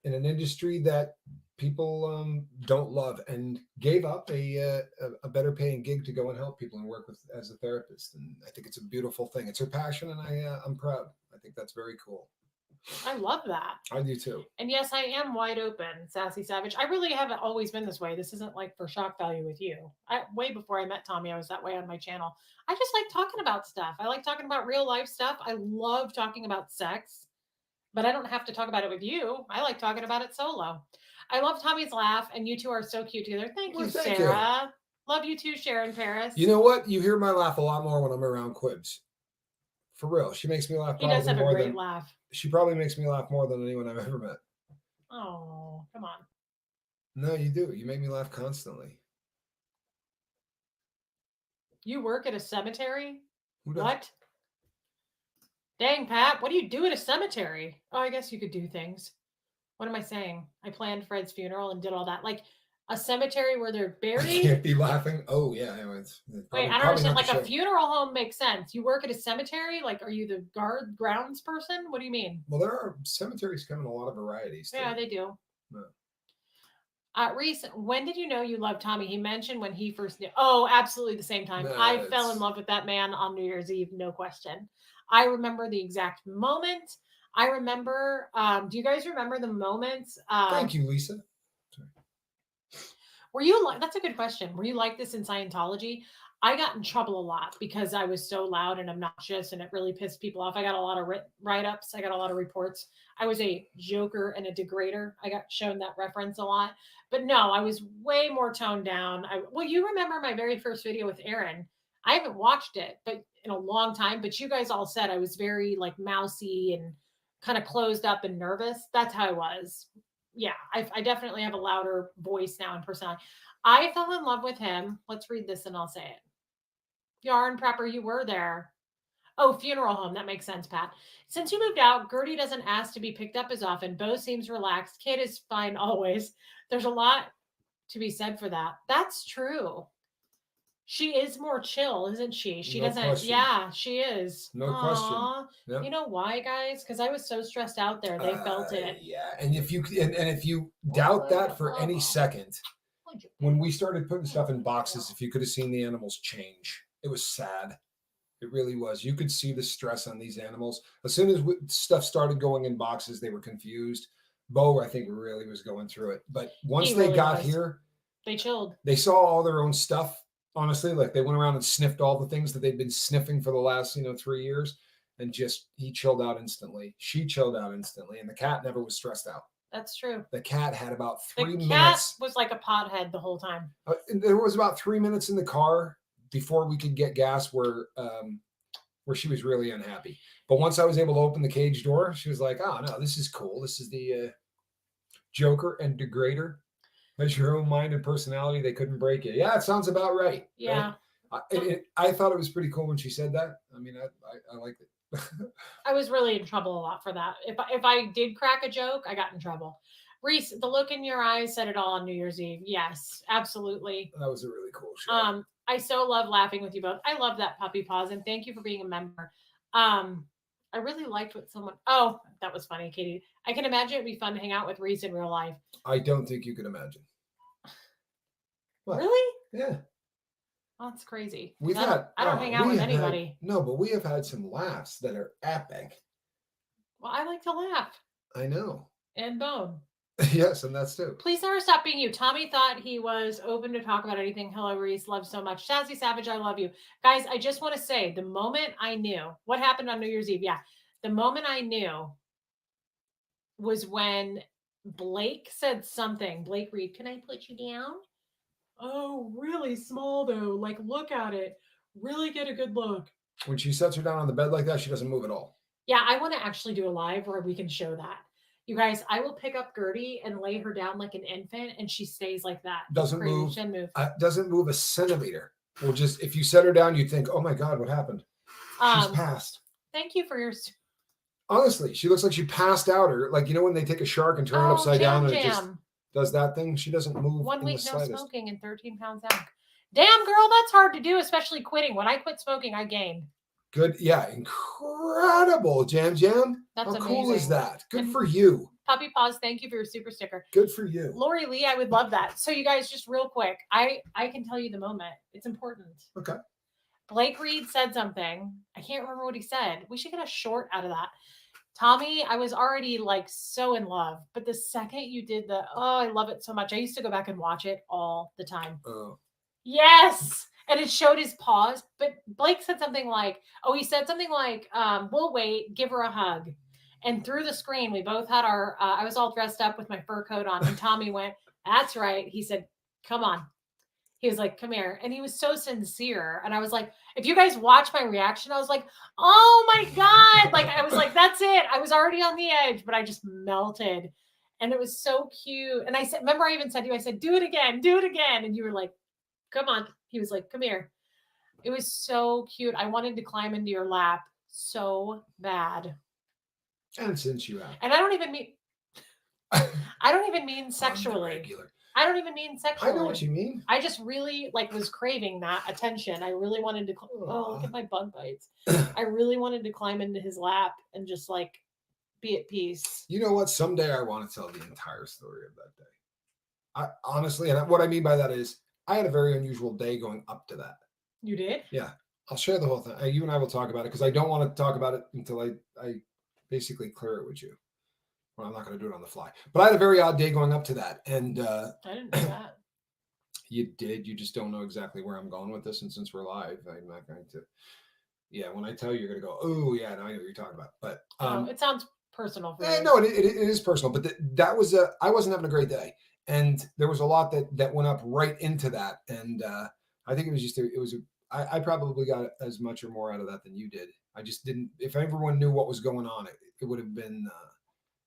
an industry that people don't love, and gave up a better paying gig to go and help people and work with as a therapist. And I think it's a beautiful thing. It's her passion, and I'm proud. I think that's very cool. I love that. I do too. And yes, I am wide open, Sassy Savage. I really haven't always been this way. This isn't like for shock value with you. Way before I met Tommy, I was that way on my channel. I just like talking about stuff. I like talking about real life stuff. I love talking about sex, but I don't have to talk about it with you. I like talking about it solo. I love Tommy's laugh, and you two are so cute together. Thank you, Sarah. Love you too, Sharon Paris. You know what? You hear my laugh a lot more when I'm around Quibs. For real. She makes me laugh. He does have a great laugh. She probably makes me laugh more than anyone I've ever met. Oh, come on. No, you do. You make me laugh constantly. You work at a cemetery? Who does? What? Dang, Pat, what do you do at a cemetery? Oh, I guess you could do things. What am I saying? I planned Fred's funeral and did all that. Like a cemetery where they're I buried. can't be laughing. Oh yeah, it's Wait, I don't probably understand. not the Like a show. funeral home makes sense. You work at a cemetery? Like, are you the grounds person? What do you mean? Well, there are cemeteries come in a lot of varieties. Yeah, they do. No. Reese, when did you know you loved Tommy? He mentioned when he first knew. Oh, absolutely the same time. I fell in love with that man on New Year's Eve, no question. I remember the exact moment. I remember. Do you guys remember the moments? Thank you, Lisa. Sorry. Were you like? That's a good question. Were you like this in Scientology? I got in trouble a lot because I was so loud and obnoxious, and it really pissed people off. I got a lot of write-ups. I got a lot of reports. I was a joker and a degrader. I got shown that reference a lot. But no, I was way more toned down. Well, you remember my very first video with Aaron. I haven't watched it, but in a long time. But you guys all said I was very like mousy and kind of closed up and nervous. That's how I was. Yeah, I definitely have a louder voice now and personality. I fell in love with him. Let's read this and I'll say it. Yarn Prepper, you were there. Oh, funeral home. That makes sense, Pat. Since you moved out, Gertie doesn't ask to be picked up as often. Bo seems relaxed. Kid is fine always. There's a lot to be said for that. That's true. She is more chill, isn't she? She doesn't. Question. Yeah, she is. No Aww. question. Yep. You know why, guys? Because I was so stressed out there. They felt it. Yeah, and if you doubt that for any second, when we started putting stuff in boxes, if you could have seen the animals change, it was sad. It really was. You could see the stress on these animals. As soon as stuff started going in boxes, they were confused. Bo, I think, really was going through it. But once they got here, they chilled. They saw all their own stuff. Honestly, like they went around and sniffed all the things that they'd been sniffing for the last 3 years, and he chilled out instantly. She chilled out instantly, and the cat never was stressed out. That's true. The cat had about 3 minutes. The cat was like a pothead the whole time. There was about 3 minutes in the car before we could get gas where she was really unhappy. But once I was able to open the cage door, she was like, "Oh no, this is cool. This is the Joker and Degrader. Has your own mind and personality. They couldn't break it." Yeah, it sounds about right. Yeah. Right? I thought it was pretty cool when she said that. I mean, I liked it. I was really in trouble a lot for that. If I did crack a joke, I got in trouble. Reese, the look in your eyes said it all on New Year's Eve. Yes, absolutely. That was a really cool show. I so love laughing with you both. I love that puppy pause, and thank you for being a member. I really liked what someone. Oh, that was funny, Katie. I can imagine it'd be fun to hang out with Reese in real life. I don't think you can imagine. What? Really? Yeah. Oh, that's crazy. I don't hang out with anybody. No, but we have had some laughs that are epic. Well, I like to laugh. I know. And bone. Yes, and that's too. Please never stop being you. Tommy thought he was open to talk about anything. Hello, Reese. Love so much. Sassy Savage, I love you. Guys, I just want to say the moment I knew what happened on New Year's Eve. Yeah. The moment I knew was when Blake said something. Blake Reed, can I put you down? Oh, really small though. Like, look at it. Really get a good look. When she sets her down on the bed like that, she doesn't move at all. Yeah, I want to actually do a live where we can show that. You guys, I will pick up Gertie and lay her down like an infant, and she stays like that. Doesn't move. Doesn't move a centimeter. Well, just if you set her down, you'd think, "Oh my God, what happened?" She's passed. Thank you for your. Honestly, she looks like she passed out, or like when they take a shark and turn it upside down, and it just does that thing. She doesn't move. 1 week no smoking and 13 pounds out. Damn, girl, that's hard to do, especially quitting. When I quit smoking, I gained. Good. Yeah. Incredible. Jam. That's How cool is that? Good for you. Puppy Paws, thank you for your super sticker. Good for you. Lori Lee, I would love that. So you guys, just real quick, I can tell you the moment. It's important. Okay. Blake Reed said something. I can't remember what he said. We should get a short out of that. Tommy, I was already like so in love. But the second you did I love it so much. I used to go back and watch it all the time. Oh. Yes. And it showed his paws. But Blake said something like, we'll wait, give her a hug. And through the screen, we both had I was all dressed up with my fur coat on. And Tommy went, "That's right." He said, "Come on." He was like, "Come here." And he was so sincere. And I was like, if you guys watch my reaction, I was like, "Oh my God." Like, I was like, that's it. I was already on the edge, but I just melted. And it was so cute. And I said, remember I even said to you, I said, do it again. And you were like, "Come on." He was like, "Come here." It was so cute. I wanted to climb into your lap. so bad. And since you have. And I don't even mean sexually. I don't even mean sexually. I know what you mean. I just really was craving that attention. I really wanted to. Oh, look at my bug bites. I really wanted to climb into his lap and just be at peace. You know what? Someday I want to tell the entire story of that day. I honestly, and what I mean by that is, I had a very unusual day going up to that. You did? Yeah, I'll share the whole thing. You and I will talk about it because I don't want to talk about it until I basically clear it with you. Well, I'm not going to do it on the fly. But I had a very odd day going up to that, and I didn't know that. You did. You just don't know exactly where I'm going with this, and since we're live, I'm not going to. Yeah, when I tell you, you're going to go, oh yeah, no, I know what you're talking about. But it sounds personal for you. No, it is personal. But that was I wasn't having a great day, and there was a lot that went up right into that, and I think it was just I probably got as much or more out of that than you did. I just didn't. If everyone knew what was going on, it would have been.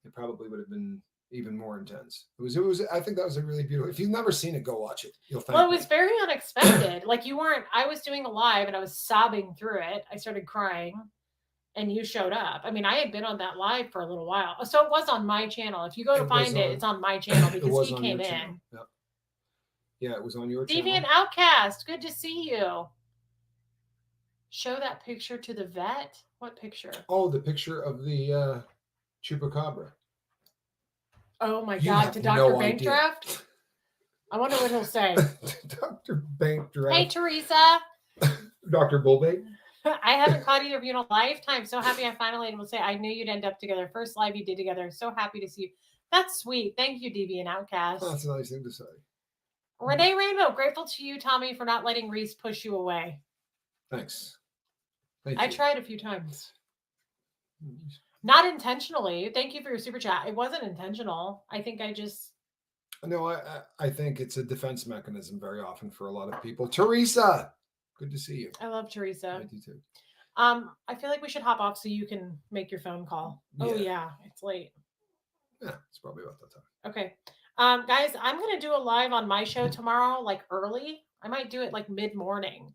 It probably would have been even more intense. It was. I think that was a really beautiful. If you've never seen it, go watch it. You'll thank me. It was very unexpected. You weren't. I was doing a live and I was sobbing through it. I started crying, and you showed up. I mean, I had been on that live for a little while, so it was on my channel. If you go to find it, it's on my channel because he came in. Yep. Yeah, it was on your Deviant Outcast, good to see you. Show that picture to the vet. What picture? Oh, the picture of the chupacabra. Oh my God, to Dr. Bankdraft? I wonder what he'll say. Dr. Bankdraft. Hey, Teresa. Dr. Bullbait. I haven't caught either of you in a lifetime. So happy I finally able to say I knew you'd end up together. First live you did together. So happy to see you. That's sweet. Thank you, Deviant Outcast. Oh, that's a nice thing to say. Renee Rainbow, grateful to you, Tommy, for not letting Reese push you away. Thanks. I tried a few times. Not intentionally. Thank you for your super chat. It wasn't intentional. I think I just... No, I think it's a defense mechanism very often for a lot of people. Teresa, good to see you. I love Teresa. I do too. I feel like we should hop off so you can make your phone call. Yeah. Oh yeah, it's late. Yeah, it's probably about that time. Okay. Guys, I'm going to do a live on my show tomorrow, early. I might do it mid-morning.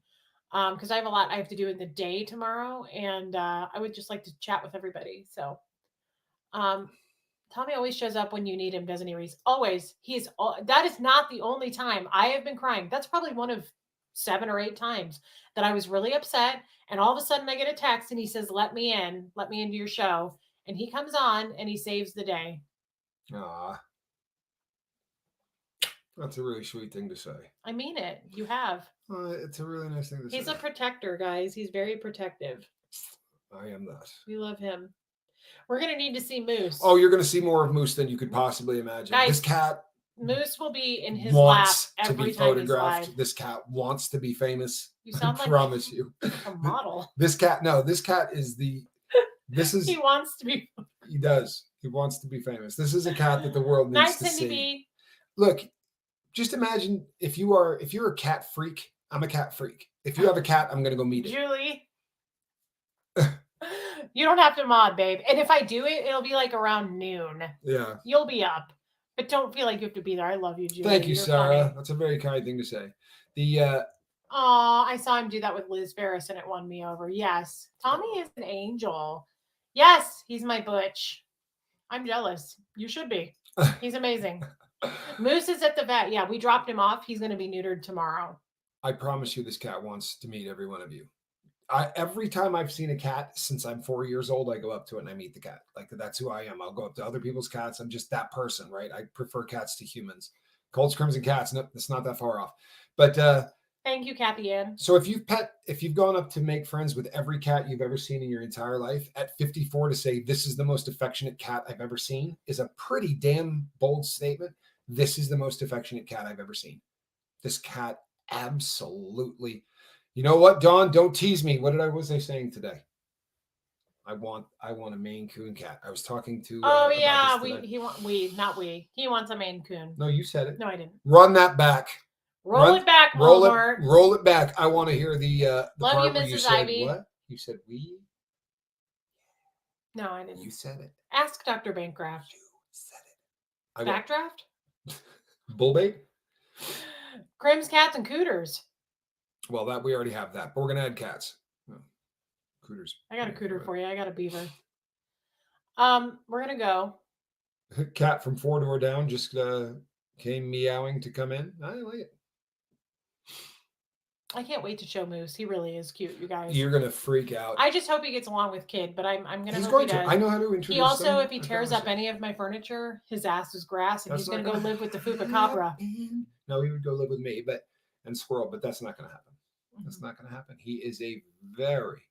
Because I have a lot I have to do in the day tomorrow, and I would just like to chat with everybody. So, Tommy always shows up when you need him, doesn't he, Reese? Always. That is not the only time I have been crying. That's probably one of 7 or 8 times that I was really upset, and all of a sudden I get a text and he says, let me into your show, and he comes on and he saves the day. Ah, that's a really sweet thing to say. I mean it. You have. It's a really nice thing to say. He's a protector, guys. He's very protective. I am that. We love him. We're going to need to see Moose. Oh, you're going to see more of Moose than you could possibly imagine. Guys, this cat... Moose will be in his lap every time he's live. This cat wants to be famous. You sound like... I promise you. A model. This cat is the... He wants to be... He does. He wants to be famous. This is a cat that the world needs to see. B. Look, just imagine if you're a cat freak. I'm a cat freak. If you have a cat, I'm going to go meet it. Julie. You don't have to mod, babe. And if I do it, it'll be around noon. Yeah. You'll be up. But don't feel like you have to be there. I love you, Julie. Thank you, Sarah. Funny. That's a very kind thing to say. I saw him do that with Liz Ferris and it won me over. Yes. Tommy is an angel. Yes, he's my butch. I'm jealous. You should be. He's amazing. Moose is at the vet. Yeah, we dropped him off. He's going to be neutered tomorrow. I promise you this cat wants to meet every one of you. Every time I've seen a cat since I'm 4 years old, I go up to it and I meet the cat. That's who I am. I'll go up to other people's cats. I'm just that person, right? I prefer cats to humans. Colts, Crims, and cats. No, it's not that far off. But thank you, Kathy Ann. So if you've gone up to make friends with every cat you've ever seen in your entire life, at 54 to say this is the most affectionate cat I've ever seen is a pretty damn bold statement. This is the most affectionate cat I've ever seen. This cat absolutely. You know what, Dawn? Don't tease me. What was I saying today? I want a Maine Coon cat. I was talking to. Oh yeah, he wants a Maine Coon. No, you said it. No, I didn't. Run that back. Roll it back, Walmart. Roll it back. I want to hear the Love part you, where Mrs. you said Ivy. What? You said we? No, I didn't. You said it. Ask Dr. Bankcraft. You said it. Backdraft? Bullbait? Crim's, cats, and cooters. Well, we already have that, but we're going to add cats. Cooter's. I got a cooter for you. I got a beaver. We're gonna go. Cat from 4 door down just came meowing to come in. I like it. I can't wait to show Moose. He really is cute, you guys. You're gonna freak out. I just hope he gets along with Kid, but I'm gonna. He's hope going he to. does. I know how to introduce. He also, them, if he tears up any of my furniture, his ass is grass, and he's gonna go live with the chupacabra. No, he would go live with me, and Squirrel, but that's not gonna happen. That's not gonna happen. He is a very,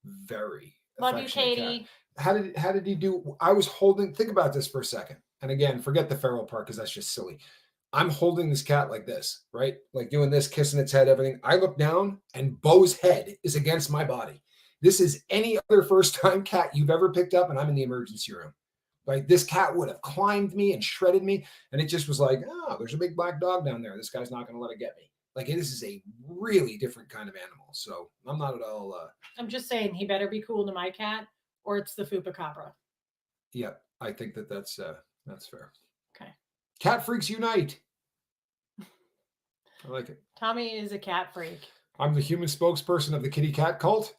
very love you, Katie. Cat. How did he do? I was holding. Think about this for a second. And again, forget the feral part because that's just silly. I'm holding this cat like this, right? Like doing this, kissing its head, everything. I look down and Bo's head is against my body. This is any other first-time cat you've ever picked up, and I'm in the emergency room. Like this cat would have climbed me and shredded me, and it just was like, oh, there's a big black dog down there. This guy's not going to let it get me. Like this is a really different kind of animal. So I'm not at all. I'm just saying he better be cool to my cat, or it's the chupacabra. Yeah, I think that's fair. Okay. Cat freaks unite. I like it. Tommy is a cat freak. I'm the human spokesperson of the kitty cat cult.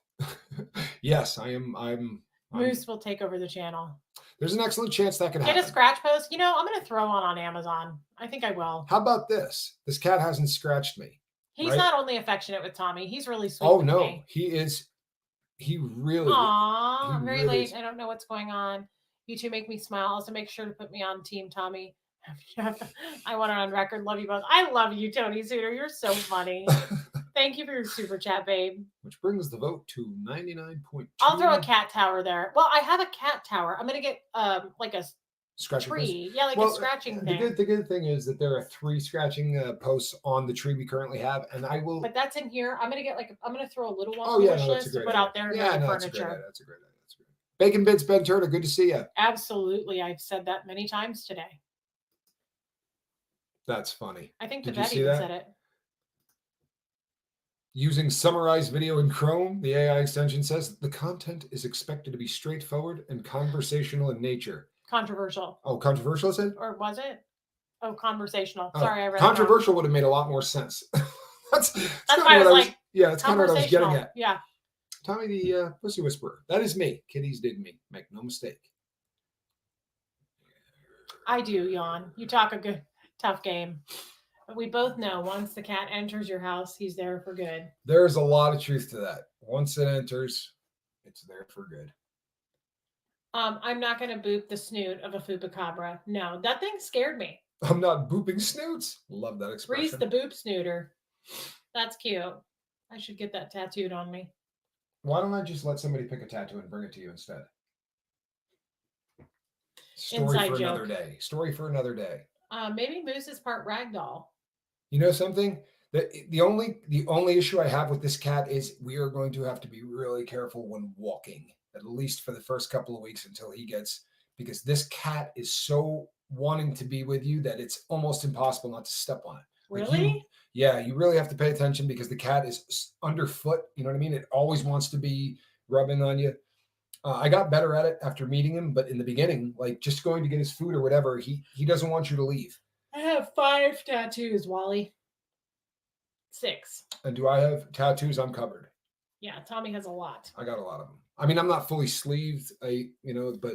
Yes, I am. Moose will take over the channel. There's an excellent chance that could happen. Get a scratch post. I'm going to throw one on Amazon. I think I will. How about this? This cat hasn't scratched me. He's not only affectionate with Tommy. He's really sweet. Oh no, me. He is. He really. Aw, I'm very late. I don't know what's going on. You two make me smile. Also, make sure to put me on Team Tommy. I want it on record. Love you both. I love you, Tony Suter. You're so funny. Thank you for your super chat, babe. Which brings the vote to 99.2. I'll throw a cat tower there. Well, I have a cat tower. I'm gonna get like a scratching tree. Post? Yeah, like a scratching thing. The good thing is that there are 3 scratching posts on the tree we currently have, and I will. But that's in here. I'm gonna throw a little one on the wish list to put out there. Yeah, no, that's a great idea. That's a great idea. That's great. Bacon Bits, Ben Turner, good to see you. Absolutely, I've said that many times today. That's funny. I think the vet even said it. Using summarized video in Chrome, the AI extension says the content is expected to be straightforward and conversational in nature. Controversial. Oh, controversial, is it? Or was it? Oh, conversational. Sorry, I read controversial would have made a lot more sense. that's why I was like, yeah, that's kind of what I was getting at. Yeah. Tommy the Pussy Whisperer. That is me. Kitties dig me. Make no mistake. I do, yawn. You talk a good, tough game. But we both know once the cat enters your house, he's there for good. There's a lot of truth to that. Once it enters, it's there for good. I'm not going to boop the snoot of a chupacabra. No, that thing scared me. I'm not booping snoots. Love that expression. Reese the boop snooter. That's cute. I should get that tattooed on me. Why don't I just let somebody pick a tattoo and bring it to you instead? Another day. Story for another day. Maybe Moose is part ragdoll. You know something? The only issue I have with this cat is we are going to have to be really careful when walking, at least for the first couple of weeks until he gets, because this cat is so wanting to be with you that it's almost impossible not to step on it. Really? You really have to pay attention because the cat is underfoot. You know what I mean? It always wants to be rubbing on you. I got better at it after meeting him, but in the beginning, like just going to get his food or whatever, he doesn't want you to leave. I have 5 tattoos, Wally. 6. And do I have tattoos? I'm covered. Yeah, Tommy has a lot. I got a lot of them. I mean, I'm not fully sleeved, but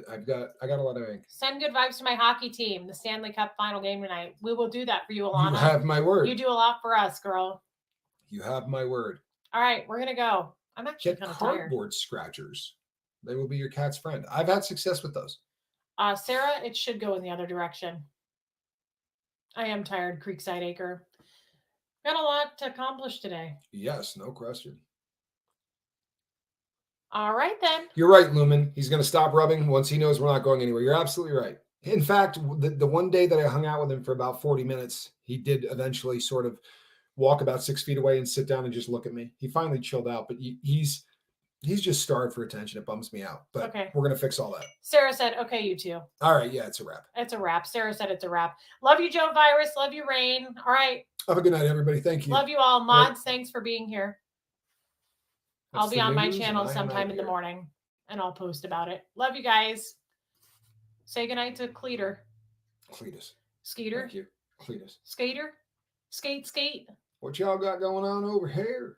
I got a lot of ink. Send good vibes to my hockey team. The Stanley Cup final game tonight. We will do that for you, Alana. You have my word. You do a lot for us, girl. You have my word. All right, we're gonna go. I'm actually kind of tired. Cardboard scratchers. They will be your cat's friend. I've had success with those. Sarah, it should go in the other direction. I am tired, Creekside Acre. Got a lot to accomplish today. Yes, no question. All right, then. You're right, Lumen. He's going to stop rubbing once he knows we're not going anywhere. You're absolutely right. In fact, the one day that I hung out with him for about 40 minutes, he did eventually sort of walk about 6 feet away and sit down and just look at me. He finally chilled out, but he's just starved for attention. It bums me out, but we're going to fix all that. Sarah said, okay, you two. All right. Yeah, it's a wrap. It's a wrap. Sarah said it's a wrap. Love you, Joe Virus. Love you, Rain. All right. Have a good night, everybody. Thank you. Love you all. Mods, thanks for being here. I'll be on my channel sometime in the morning, and I'll post about it. Love you guys. Say goodnight to Cleater. Cletus. Skeeter. Thank you. Cletus. Skater. Skate. What y'all got going on over here?